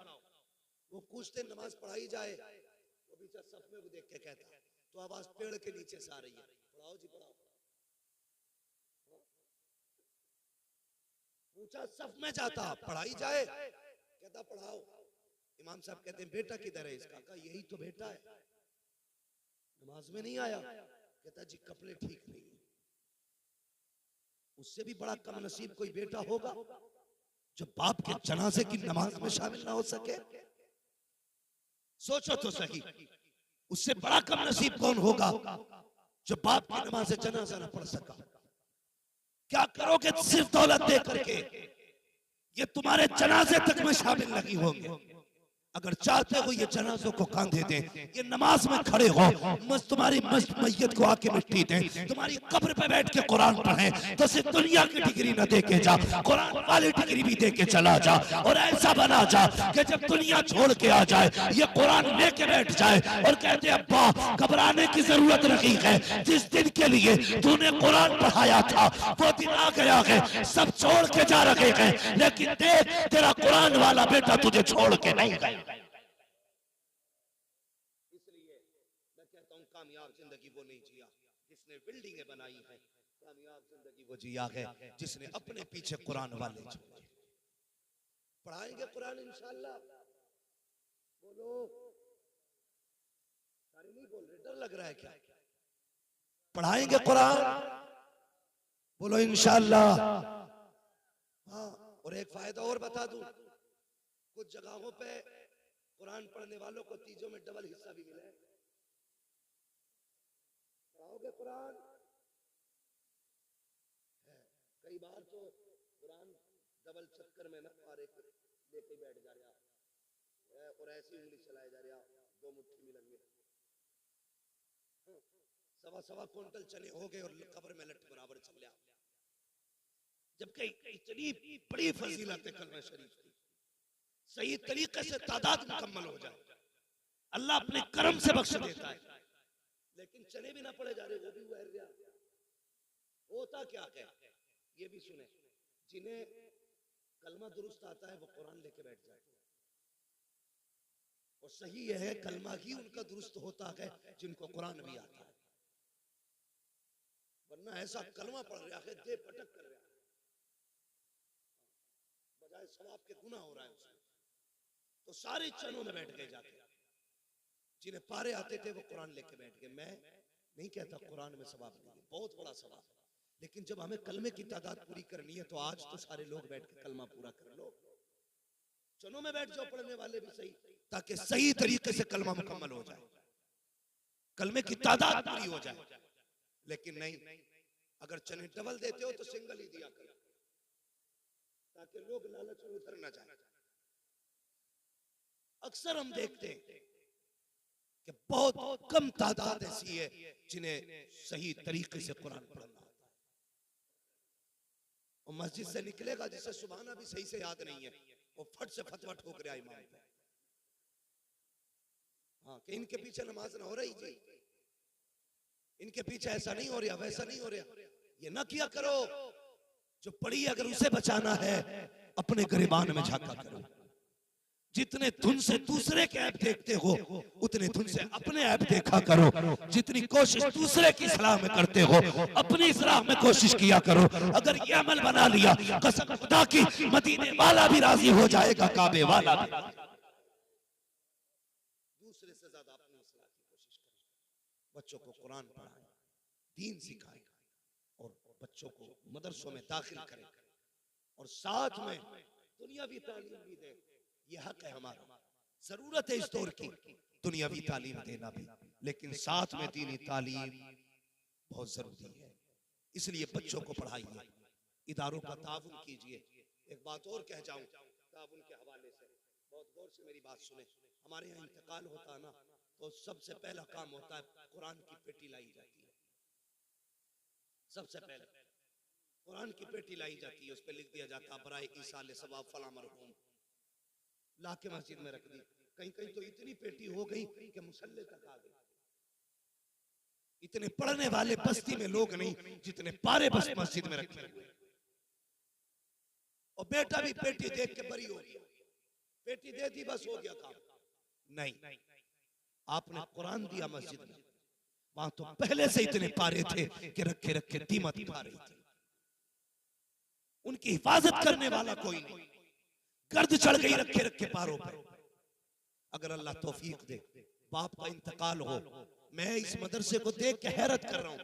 वो पूछते नमाज पढ़ाई जाए, वो बीचा सफ में वो देख के कहता तो आवाज पेड़ के नीचे से आ रही है, पढ़ाओ जी पढ़ाओ। पूछा सफ में जाता पढ़ाई जाए, कहता पढ़ाओ। इमाम साहब कहते हैं बेटा किधर है इसका? कहा यही तो बेटा है, नमाज में नहीं आया। कहता जी कपड़े ठीक नहीं है। उससे भी बड़ा कम नसीब कोई बेटा होगा जो बाप के जनाजे की नमाज में शामिल ना हो सके? सोचो तो सही, उससे बड़ा कम नसीब कौन होगा जो बाप की नमाज जनाजा ना पढ़ सका? क्या करोगे सिर्फ दौलत दे करके? ये तुम्हारे जनाजे तक में शामिल नहीं होंगे। अगर चाहते हो ये जनाजों को कांधे दें, ये नमाज में खड़े हो, तुम्हारी मैयत को आके मिट्टी दें, तुम्हारी कब्र पे बैठ के कुरान पढ़ें, तो सिर्फ दुनिया की डिग्री न दे के जा, कुरान वाली डिग्री भी दे के चला जा। और ऐसा बना जा कि जब दुनिया छोड़ के आ जाए, ये कुरान लेके बैठ जाए और कहते अब्बा घबराने की जरूरत नहीं है, जिस दिन के लिए तूने कुरान पढ़ाया था वो दिन आ गया है, सब छोड़ के जा रहे हैं, लेकिन देख तेरा कुरान वाला बेटा तुझे छोड़ के नहीं गया। कामयाब जिंदगी वो नहीं जिया जिसने बिल्डिंगें बनाई हैं, कामयाब जिंदगी वो जिया है जिसने अपने पीछे कुरान वाले छोड़े। पढ़ाएंगे कुरान इंशाअल्लाह। बोलो, सारे नहीं बोल रहे, डर लग रहा है क्या? पढ़ाएंगे कुरान, बोलो इंशाअल्लाह। हाँ, और एक फायदा और बता दूं, कुछ जगहों पे कुरान पढ़ने वालों को तीजों में डबल हिस्सा भी मिला है। पढ़ाओगे कुरान? कई बार तो कुरान डबल चक्कर में ना पारे लेके बैठ जा रहा है और ऐसी उंगली चलाए जा रहा, दो मुट्ठी मिलन में 1.25 क्विंटल चने हो गए और कब्र में लट बराबर चल गया। जबकि इतनी बड़ी फजीलत है कलमा शरीफ की, सही तरीके से तादाद मुकम्मल हो जाए, अल्लाह अपने करम से बख्श देता है। लेकिन चने भी ना पड़े जा रहे, वो भी बह गया। होता क्या है ये भी सुने, जिन्हें कलमा दुरुस्त आता है वो कुरान लेके बैठ जाए, और सही यह है कलमा ही उनका दुरुस्त होता है जिनको कुरान भी आता है। वरना ऐसा कलमा पढ़ रहा है, दे पटक कर रहा है, बजाय सवाब के गुनाह हो रहा है उसमें। तो सारे चनों में बैठ गए जाके, जिन्हें पारे आते थे वो कुरान लेके बैठ गए। मैं नहीं कहता कुरान में सवाब नहीं है, बहुत बड़ा सवाब, लेकिन जब हमें कलमे की तादाद पूरी करनी है तो आज तो सारे लोग बैठ के कलमा पूरा कर लो। चनों में बैठ जाओ पढ़ने वाले भी सही, ताकि सही तरीके से कलमा मुकम्मल हो जाए, कलमे की तादाद पूरी हो जाए। लेकिन नहीं, अगर चने डबल देते हो तो सिंगल ही दिया करो, ताकि लोग लालच में उतर ना जाए। अक्सर हम देखते हैं कि बहुत कम तादाद ऐसी है जिन्हें सही तरीके से कुरान पढ़ना आता है। और मस्जिद से निकलेगा जिसे सुबहाना भी सही से याद नहीं है, वो फट से फतवा ठोक रहा इमाम पे। हाँ, कि इनके पीछे नमाज ना हो रही जी, इनके पीछे ऐसा नहीं हो रहा, वैसा नहीं हो रहा। ये ना किया करो, जो पढ़ी अगर उसे बचाना है अपने गिरबान में झांका करो। जितने धुन से दूसरे के ऐप देखते हो उतने धुन से अपने ऐप देखा करो। जितनी कोशिश दूसरे की सलाह में करते हो अपनी सलाह में कोशिश किया करो। अगर ये अमल बना लिया कसम खुदा की मदीने वाला भी राजी हो जाएगा, काबे वाला भी। दूसरे से ज्यादा अपनी सलाह की कोशिश करें। बच्चों को कुरान पढ़ाएं, दीन सिखाएं और बच्चों को मदरसों में दाखिल करें और साथ में दुनियावी तालीम भी दें। ये हक है हमारा, जरूरत है इस दौर की दुनियावी तालीम देना भी, लेकिन साथ में दीनी तालीम बहुत जरूरी है। इसलिए बच्चों को पढ़ाइए, इदारों का ताउन कीजिए। एक बात और कह जाऊं ताउन के हवाले से, बहुत गौर से मेरी बात सुने। हमारे यहाँ इंतकाल होता है ना, तो सबसे पहला काम होता है कुरान की पेटी लाई जाती है। सबसे पहले कुरान की पेटी लाई जाती है, उस पर लिख दिया जाता है बराए ईसाले सवाब फला मरहूम, ला के मस्जिद में रख दी। कहीं कहीं तो इतनी पेटी हो गई कि मुसल्ले तक आ गई। इतने पढ़ने वाले बस्ती में लोग नहीं जितने पारे बस मस्जिद में रखे हुए। और बेटा भी पेटी देख के बरी हो गया, पेटी दे दी बस हो गया काम। नहीं, आपने कुरान दिया मस्जिद में, वहां तो पहले से इतने पारे थे कि रखे रखे दीमत पा रही थी। उनकी हिफाजत करने वाला कोई नहीं, गर्द चढ़ गई रखे रखे पारों पर। अगर अल्लाह तौफीक दे, बाप का इंतकाल हो, मैं इस मदरसे को देख के हैरत कर रहा हूँ,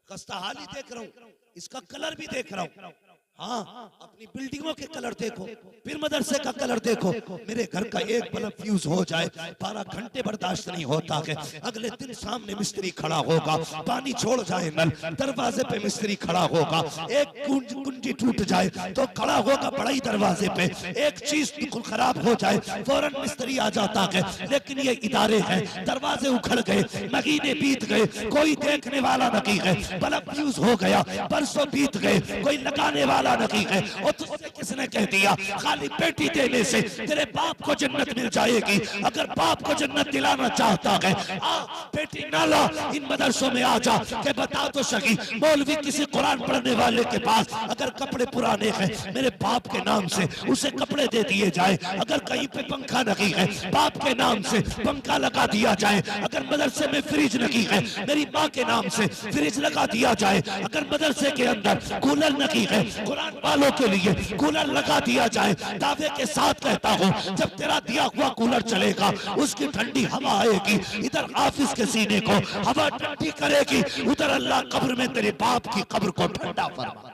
खस्ताहाली देख रहा हूँ, इसका कलर भी देख रहा हूँ। हाँ, अपनी बिल्डिंगों के कलर देखो, फिर मदरसे का कलर देखो। मेरे घर का एक बल्ब फ्यूज हो जाए 12 घंटे बर्दाश्त नहीं होता है। अगले दिन सामने मिस्त्री खड़ा होगा, पानी छोड़ जाए नल, दरवाजे पे मिस्त्री खड़ा होगा, एक कुंजी टूट जाए तो खड़ा होगा बड़ाई दरवाजे पे, एक चीज खराब हो जाए फौरन मिस्त्री आ जाता है। लेकिन ये इदारे हैं, दरवाजे उखड़ गए, महीने बीत गए, कोई देखने वाला नहीं है, बल्ब फ्यूज हो गया, बरसों बीत गए, कोई लगाने वाला नहीं है। और तुझसे किसने कह दिया खाली पेटी देने से तेरे बाप को जन्नत मिल जाएगी? अगर बाप को जन्नत दिलाना चाहता है, आ पेटी ना ला, इन मदरसों में आ जा के बता तो सही। मौलवी किसी कुरान पढ़ने वाले के पास अगर कपड़े पुराने हैं मेरे बाप के नाम से उसे कपड़े दे दिए जाए। अगर कहीं पे पंखा नहीं है बाप के नाम से पंखा लगा दिया जाए। अगर मदरसे में फ्रिज नहीं है मेरी माँ के नाम से फ्रिज लगा दिया जाए। अगर मदरसे के अंदर कूलर नहीं है कुरान वालों के लिए कूलर लगा दिया जाए। दावे के साथ कहता हूँ जब तेरा दिया हुआ कूलर चलेगा उसकी ठंडी हवा आएगी, इधर हाफिज के सीने को हवा ठंडी करेगी, उधर अल्लाह कब्र में तेरे बाप की कब्र को ठंडा फरमा।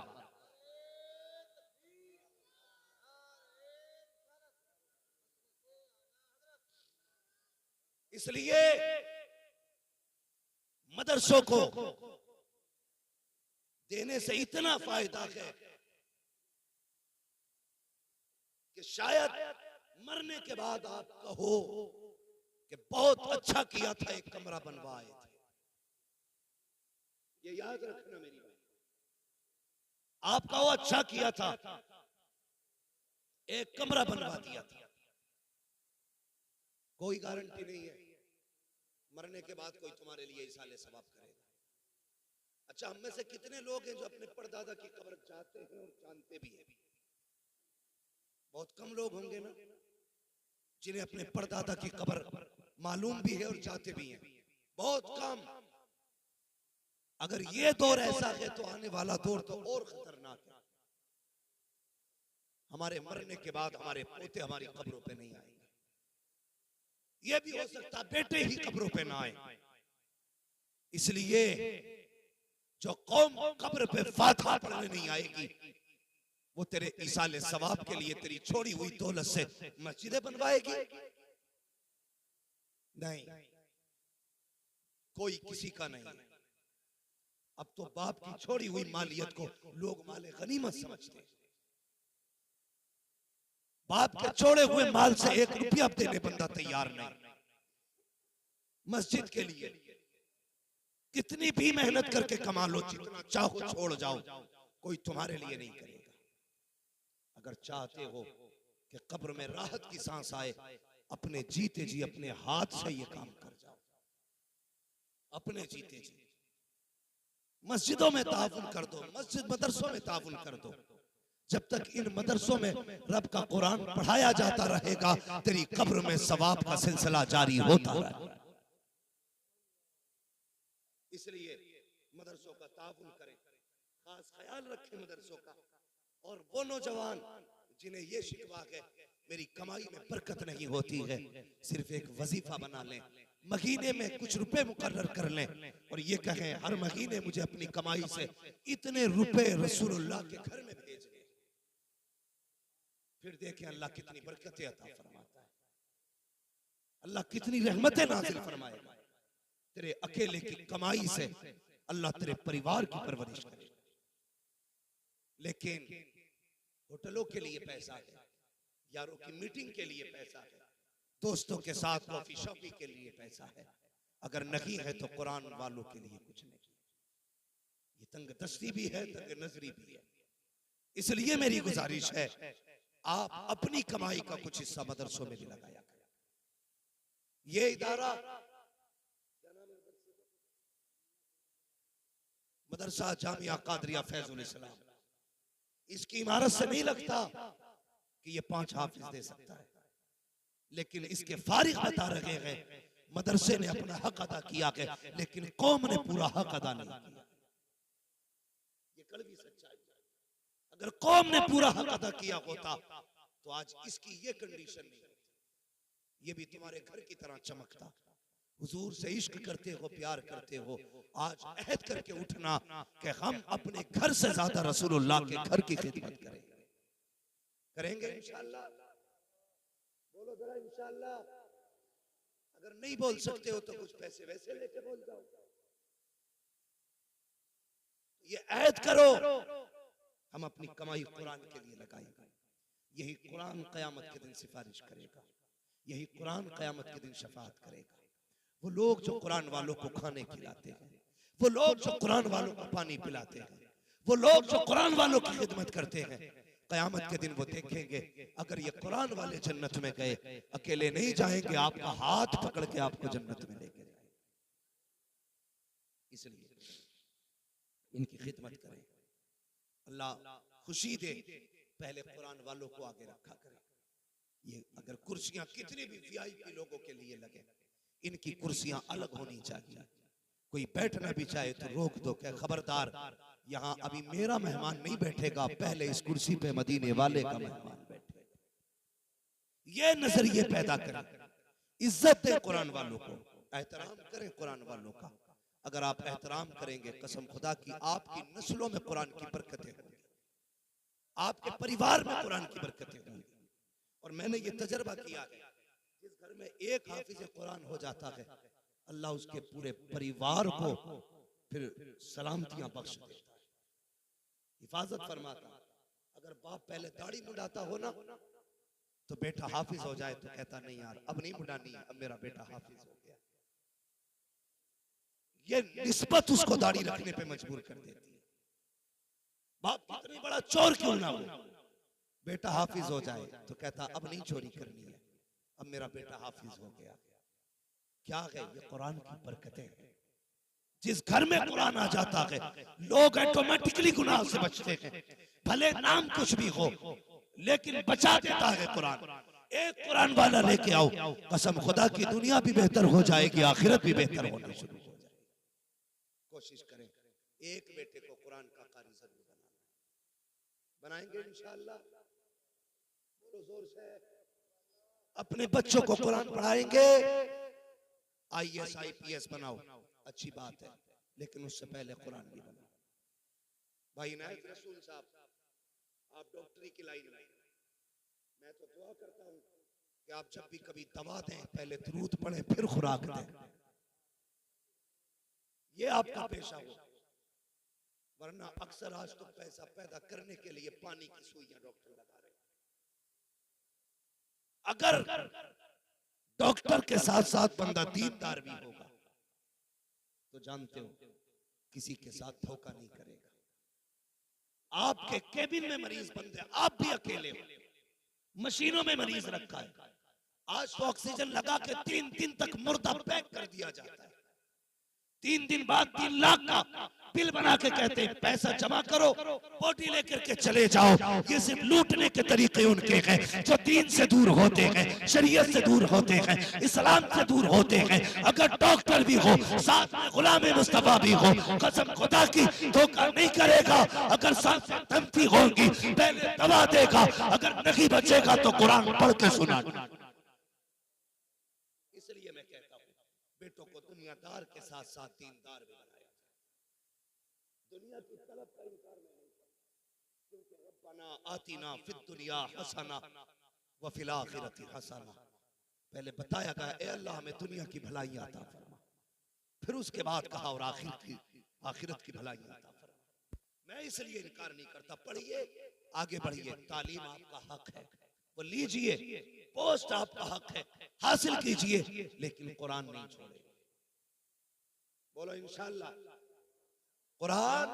इसलिए मदरसों को देने से इतना फायदा है कि शायद मरने के बाद आप कहो कि बहुत अच्छा किया था एक कमरा बनवाए थे। ये याद रखना मेरी बात, आप कहो अच्छा किया था एक कमरा बनवा दिया था। कोई गारंटी नहीं है मरने के बाद कोई तुम्हारे लिए इसाले सवाब करेगा। अच्छा, हम में से कितने लोग हैं जो अपने परदादा की कब्र चाहते हैं और जानते भी हैं? बहुत कम लोग होंगे ना जिन्हें अपने परदादा की कब्र मालूम भी है और चाहते भी हैं, बहुत कम। अगर ये दौर ऐसा है तो आने वाला दौर तो और खतरनाक है। हमारे मरने के बाद हमारे पोते हमारी कब्रों पे नहीं आएंगे। ये भी हो सकता बेटे ही कब्रों पे ना आए। इसलिए जो कौम कब्र पे फातिहा पढ़ने नहीं आएगी वो तेरे इसाले सवाब के लिए तेरी छोड़ी हुई दौलत से मस्जिदें बनवाएगी? नहीं, कोई किसी का नहीं। अब तो बाप की छोड़ी हुई मालियत को लोग माले गनीमत समझते हैं। बाप के छोड़े हुए माल से 1 रुपया देने बंदा तैयार नहीं। मस्जिद के लिए कितनी भी मेहनत करके कमा लो, जितना चाहो छोड़ जाओ, कोई तुम्हारे लिए नहीं करेगा। अगर चाहते हो कि कब्र में राहत की सांस आए, अपने जीते जी अपने हाथ से ये काम कर जाओ। अपने जीते जी मस्जिदों में ताउन कर दो, मस्जिद मदरसों में ताउन कर दो। जब तक इन मदरसों में रब का कुरान पढ़ाया जाता रहेगा, तेरी कब्र में सवाब का सिलसिला जारी होता रहेगा। इसलिए मदरसों का ताउन करें, खास ख्याल रखें मदरसों का। और वो नौजवान जिन्हें ये शिकवा है मेरी कमाई में बरकत नहीं होती है, सिर्फ एक वजीफा बना लें, महीने में कुछ रुपए मुकर्रर कर लें और ये कहें हर महीने मुझे अपनी कमाई से इतने रुपए रसूलुल्लाह के घर में भेजने, फिर देखें अल्लाह कितनी बरकतें अता फरमाता है, अल्लाह कितनी रहमतें नाज़िल फरमाएगा। तेरे अकेले की कमाई से अल्लाह तेरे परिवार की परवरिश करे। लेकिन होटलों के लिए पैसा है, यारों की मीटिंग के लिए पैसा है, दोस्तों के साथ कॉफी शॉपी के लिए पैसा है, अगर नहीं है तो कुरान वालों के लिए कुछ नहीं। ये तंग दस्ती भी है, तंग नजरी भी है। इसलिए मेरी गुजारिश है आप अपनी कमाई का कुछ हिस्सा मदरसों में भी लगाया करें। ये इदारा मदरसा जामिया कादरिया फैजुल इस्लाम, इसकी इमारत से नहीं लगता कि ये 5 हाफिज दे सकता है, लेकिन इसके फारिग बता रहे हैं मदरसे ने अपना हक अदा किया है, लेकिन कौम ने पूरा हक अदा नहीं किया। ये कड़वी सच्चाई है। अगर कौम ने पूरा हक अदा किया होता तो आज इसकी ये कंडीशन नहीं होती, ये भी तुम्हारे घर की तरह चमकता। हुजूर से इश्क करते हो, प्यार करते हो, आज अहद करके उठना कि हम अपने घर से ज्यादा रसूलुल्लाह के घर की खिदमत करेंगे। करेंगे इंशाअल्लाह? बोलो जरा इंशाअल्लाह। अगर नहीं बोल सकते हो तो कुछ पैसे वैसे लेके बोल जाओ। ये अहद करो हम अपनी कमाई कुरान के लिए लगाएंगे। यही कुरान कयामत के दिन सिफारिश करेगा, यही कुरान कयामत के दिन शफाअत करेगा। वो लोग जो कुरान वालों को खाने खिलाते हैं, वो लोग जो कुरान वालों को पानी पिलाते हैं, वो लोग जो कुरान वालों की खिदमत करते हैं, कयामत के दिन वो देखेंगे अगर ये कुरान वाले जन्नत में गए, अकेले नहीं जाएंगे, आपका हाथ पकड़ के आपको जन्नत में लेके जाएंगे। इसलिए इनकी खिदमत करें, अल्लाह खुशी दे, पहले कुरान वालों को आगे रखा करें। ये अगर कुर्सियां कितनी भी वीआईपी लोगों के लिए लगे, इनकी कुर्सियां अलग होनी चाहिए। कोई बैठना भी चाहे तो रोक दो, क्या खबरदार यहाँ अभी मेरा मेहमान नहीं बैठेगा, पहले इस कुर्सी पे मदीने वाले का मेहमान बैठेगा। ये नजरिए पैदा करें, इज्जत दें कुरान वालों को, एहतराम करें कुरान वालों का। अगर आप एहतराम करेंगे, कसम खुदा की आपकी नस्लों में कुरान की बरकतें होंगी, आपके परिवार में कुरान की बरकतें होंगी। और मैंने ये तजर्बा किया है, जिस घर में एक हाफिज कुरान हो जाता है, अल्लाह उसके पूरे परिवार को फिर सलामतियां बख्श देता है, हिफाजत फरमाता। अगर बाप पहले दाढ़ी मुंडाता हो ना, तो बेटा हाफिज हो जाए तो कहता नहीं यार अब नहीं मुंडानी है, अब मेरा बेटा हाफिज हो गया। ये निस्बत उसको दाढ़ी रखने पे मजबूर कर देती है। बाप कितनी बड़ा चोर क्यों ना हो, बेटा हाफिज हो जाए तो कहता अब नहीं चोरी करनी है, अब मेरा बेटा हाफिज हो गया। क्या है ये कुरान की बरकतें हैं। जिस घर में कुरान आ जाता है, लोग ऑटोमेटिकली गुनाह से बचते हैं, भले नाम कुछ भी हो, लेकिन बचा देता है कुरान। एक कुरान वाला लेके आओ, कसम खुदा की दुनिया भी बेहतर हो जाएगी, आखिरत भी बेहतर होना शुरू हो जाएगी। कोशिश करें एक बेटे को कुरान का कारी जरूर बनाएंगे इंशाअल्लाह। बोलो जोर से। अपने बच्चों को कुरान पढ़ाएंगे। IAS IPS बनाओ, अच्छी बात है, लेकिन उससे पहले कुरान भी बनाओ। भाई नायक रसूल साहब, आप डॉक्टरी की लाइन में, मैं तो दुआ करता हूं कि आप जब भी कभी दवा दें, पहले दुरूद पढ़ें फिर खुराक दें। ये आपका पेशा हो, वरना अक्सर आज तो पैसा पैदा करने के लिए पानी की सुइयां डॉक्टर लगा रहे हैं। अगर डॉक्टर के साथ साथ बंदा दीनदार भी होगा तो जानते हो किसी के साथ धोखा नहीं करेगा। आपके केबिन में मरीज बंदे, आप भी अकेले हो, मशीनों में मरीज रखा है, आज तो ऑक्सीजन लगा के 3 दिन तक मुर्दा पैक कर दिया जाता है। 3 दिन बाद 3 लाख का बिल बना के कहते हैं पैसा जमा करो, बोटी लेकर के चले जाओ। ये सिर्फ लूटने के तरीके उनके हैं, जो दीन से दूर होते हैं, शरीयत से दूर होते हैं, इस्लाम से दूर होते हैं। अगर डॉक्टर भी हो, साथ में गुलाम मुस्तफा भी हो, कसम खुदा की धोखा नहीं करेगा। अगर साथ में धमकी होगी, पहले दवा देगा, अगर नहीं बचेगा तो कुरान पढ़ के सुना। इसलिए मैं कहता हूँ बेटों को दुनियादार के साथ साथ दीनदार भी बनाया जाए। दुनिया की तलब का इनकार में नहीं करता, क्योंकि रब्बना आतिना फिद दुनिया हसना व फिल आखिरति हसना। पहले बताया गया ए अल्लाह हमें दुनिया की भलाइयां अता फरमा, फिर उसके बाद कहा और आखिरत की भलाइयां अता फरमा। मैं इसलिए इनकार नहीं करता, पढ़िए आगे बढ़िए, तालीम आपका हक है, वो लीजिए, पोस्ट आपका हक है, हासिल कीजिए, लेकिन कुरान नहीं छोड़े। बोलो इंशाअल्लाह कुरान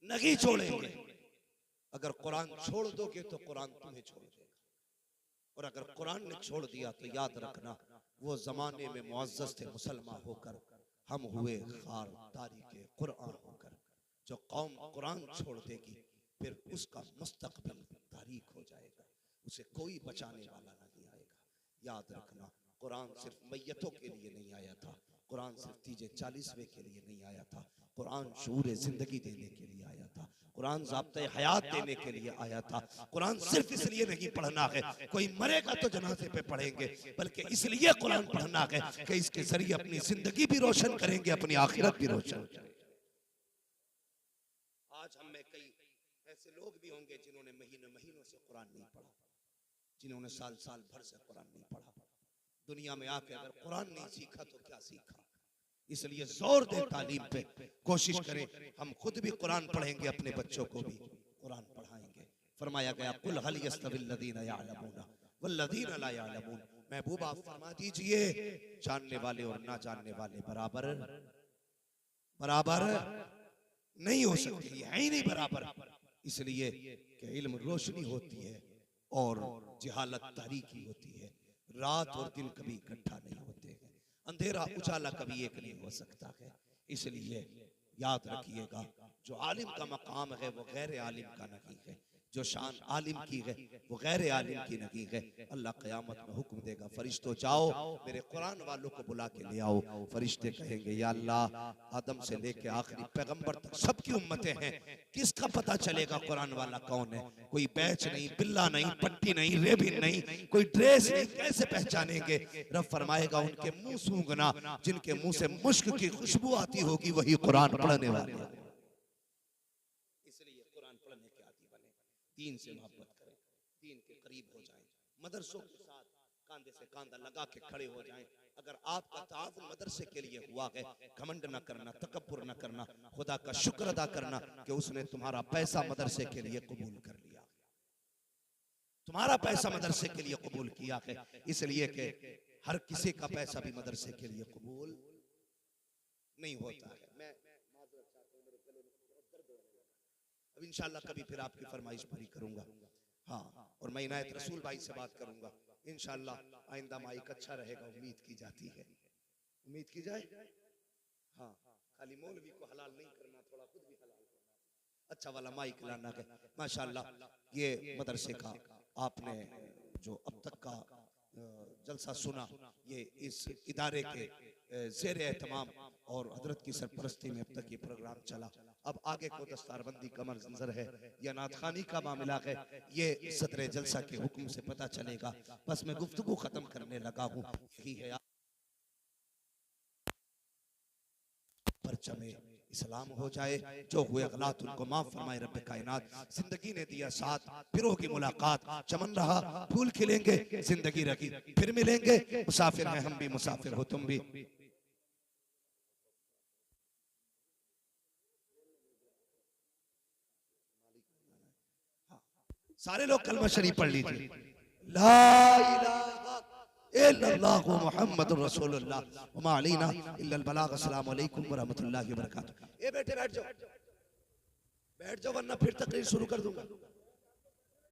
नहीं छोड़ेंगे। अगर कुरान छोड़ दोगे तो कुरान तुम्हें छोड़ देगा, और अगर कुरान ने छोड़ दिया तो याद रखना वो जमाने में मुअज़्ज़ज़ थे मुसलमान होकर, हम हुए खार तारीके कुरान होकर। जो कौम कुरान छोड़ देगी फिर उसका मुस्तकबिल तारीक हो जाएगा, उसे कोई बचाने वाला नहीं आएगा। याद रखना कुरान सिर्फ मैयतों के लिए नहीं आया था, कुरान सिर्फ तीजे 40वें के लिए नहीं आया था, कुरान शऊर जिंदगी देने के लिए आया था, कुरान ज़ाब्ते हयात देने के लिए आया था। कुरान सिर्फ इसलिए नहीं पढ़ना है कोई मरेगा तो जनाजे पे पढ़ेंगे, बल्कि इसलिए कुरान पढ़ना है कि इसके जरिए अपनी जिंदगी भी रोशन करेंगे, अपनी आखिरत भी रोशन करेंगे। आज हम में कई ऐसे लोग भी होंगे जिन्होंने महीनों से कुरान नहीं पढ़ा, जिन्होंने साल भर से कुरान नहीं पढ़ा। दुनिया में आके अगर कुरान नहीं सीखा तो क्या सीखा? इसलिए जोर दे तालीम पे, कोशिश करें हम खुद भी कुरान पढ़ेंगे, अपने बच्चों को भी कुरान पढ़ाएंगे। फरमाया गया कुल हल यस्तविल लदीना यअलमून वल्लदीना ला यअलमून। महबूब आप फरमा दीजिए जानने वाले और ना जानने वाले बराबर नहीं हो सकते, है ही नहीं बराबर। इसलिए कि इल्म रोशनी होती है और जहालत तारीकी होती है। रात और दिन कभी इकट्ठा नहीं होते हैं, अंधेरा उजाला कभी एक नहीं हो सकता है। इसलिए याद रखिएगा जो आलिम का मकाम है वो गैर आलिम का नहीं है, जो शान आलिम की है वो गैर आलिम की नहीं है। अल्लाह क़यामत में हुक्म देगा फरिश्तों जाओ मेरे कुरान वालों को बुला के ले आओ। फरिश्ते कहेंगे या अल्लाह आदम से लेके आखिरी पैगंबर तक सबकी उम्मतें हैं, किसका पता चलेगा कुरान वाला कौन है? कोई बैच नहीं, बिल्ला नहीं, पट्टी नहीं, रेबिन नहीं, कोई ड्रेस नहीं, कैसे पहचानेंगे? रब फरमाएगा उनके मुंह सूंघना, जिनके मुंह से मुश्क की खुशबू आती होगी वही कुरान पढ़ने वाले। इसलिए कुरान पढ़ने के आदी बने, दीन से मोहब्बत करें, दीन के करीब हो जाएं, मदरसों के साथ कांधे से कांधा लगा के खड़े हो जाएं। अगर आपका ताउन मदरसे के लिए हुआ है, घमंड न करना, तकब्बुर न करना, खुदा का शुक्र अदा करना कि उसने तुम्हारा पैसा मदरसे के लिए कबूल कर लिया, तुम्हारा पैसा मदरसे के लिए कबूल किया है। इसलिए कि हर किसी का पैसा भी मदरसे के लिए कबूल नहीं होता है। मैं माजरत चाहता हूं, मेरे गले में बहुत दर्द हो रहा है। अब इंशाल्लाह कभी फिर आपकी फरमाइश पूरी करूंगा। हाँ, और मैं इनायत रसूल भाई से बात करूंगा इंशाल्लाह। आइंदा माइक अच्छा रहेगा, उम्मीद की जाती है, उम्मीद की जाए। हाँ, खाली मौलवी को हलाल नहीं करना, थोड़ा खुद भी हलाल करना, अच्छा वाला माइक लाना है। माशाल्लाह ये मदरसे का आपने जो अब तक का जलसा सुना, ये इस इदारे के ज़ेर एहतमाम और हजरत की सरपरस्ती में अब तक ये प्रोग्राम चला। अब आगे को दस्तारबंदी का मंजर है या नातखानी का मामला है, ये सदर जलसा के हुक्म से पता चलेगा। बस मैं गुफ्तगू खत्म करने लगा हूँ। यही है परचमे इस्लाम हो जाए, जो हुए गलत उनको माफ फरमाए रब्बे कायनात। जिंदगी ने दिया साथ, फिर होगी मुलाकात, चमन रहा फूल खिलेंगे, जिंदगी रखी फिर मिलेंगे। मुसाफिर हैं हम भी, मुसाफिर हो तुम भी। सारे लोग कलमा शरीफ पढ़ लीजिए, ला इलाहा इल्लल्लाहु मुहम्मदुर रसूलुल्लाह व मा अलैना इल्लल बलाग। अस्सलाम वालेकुम व रहमतुल्लाहि व बरकातहू। ए बेटे बैठ जाओ, वरना फिर तकरीर शुरू कर दूंगा।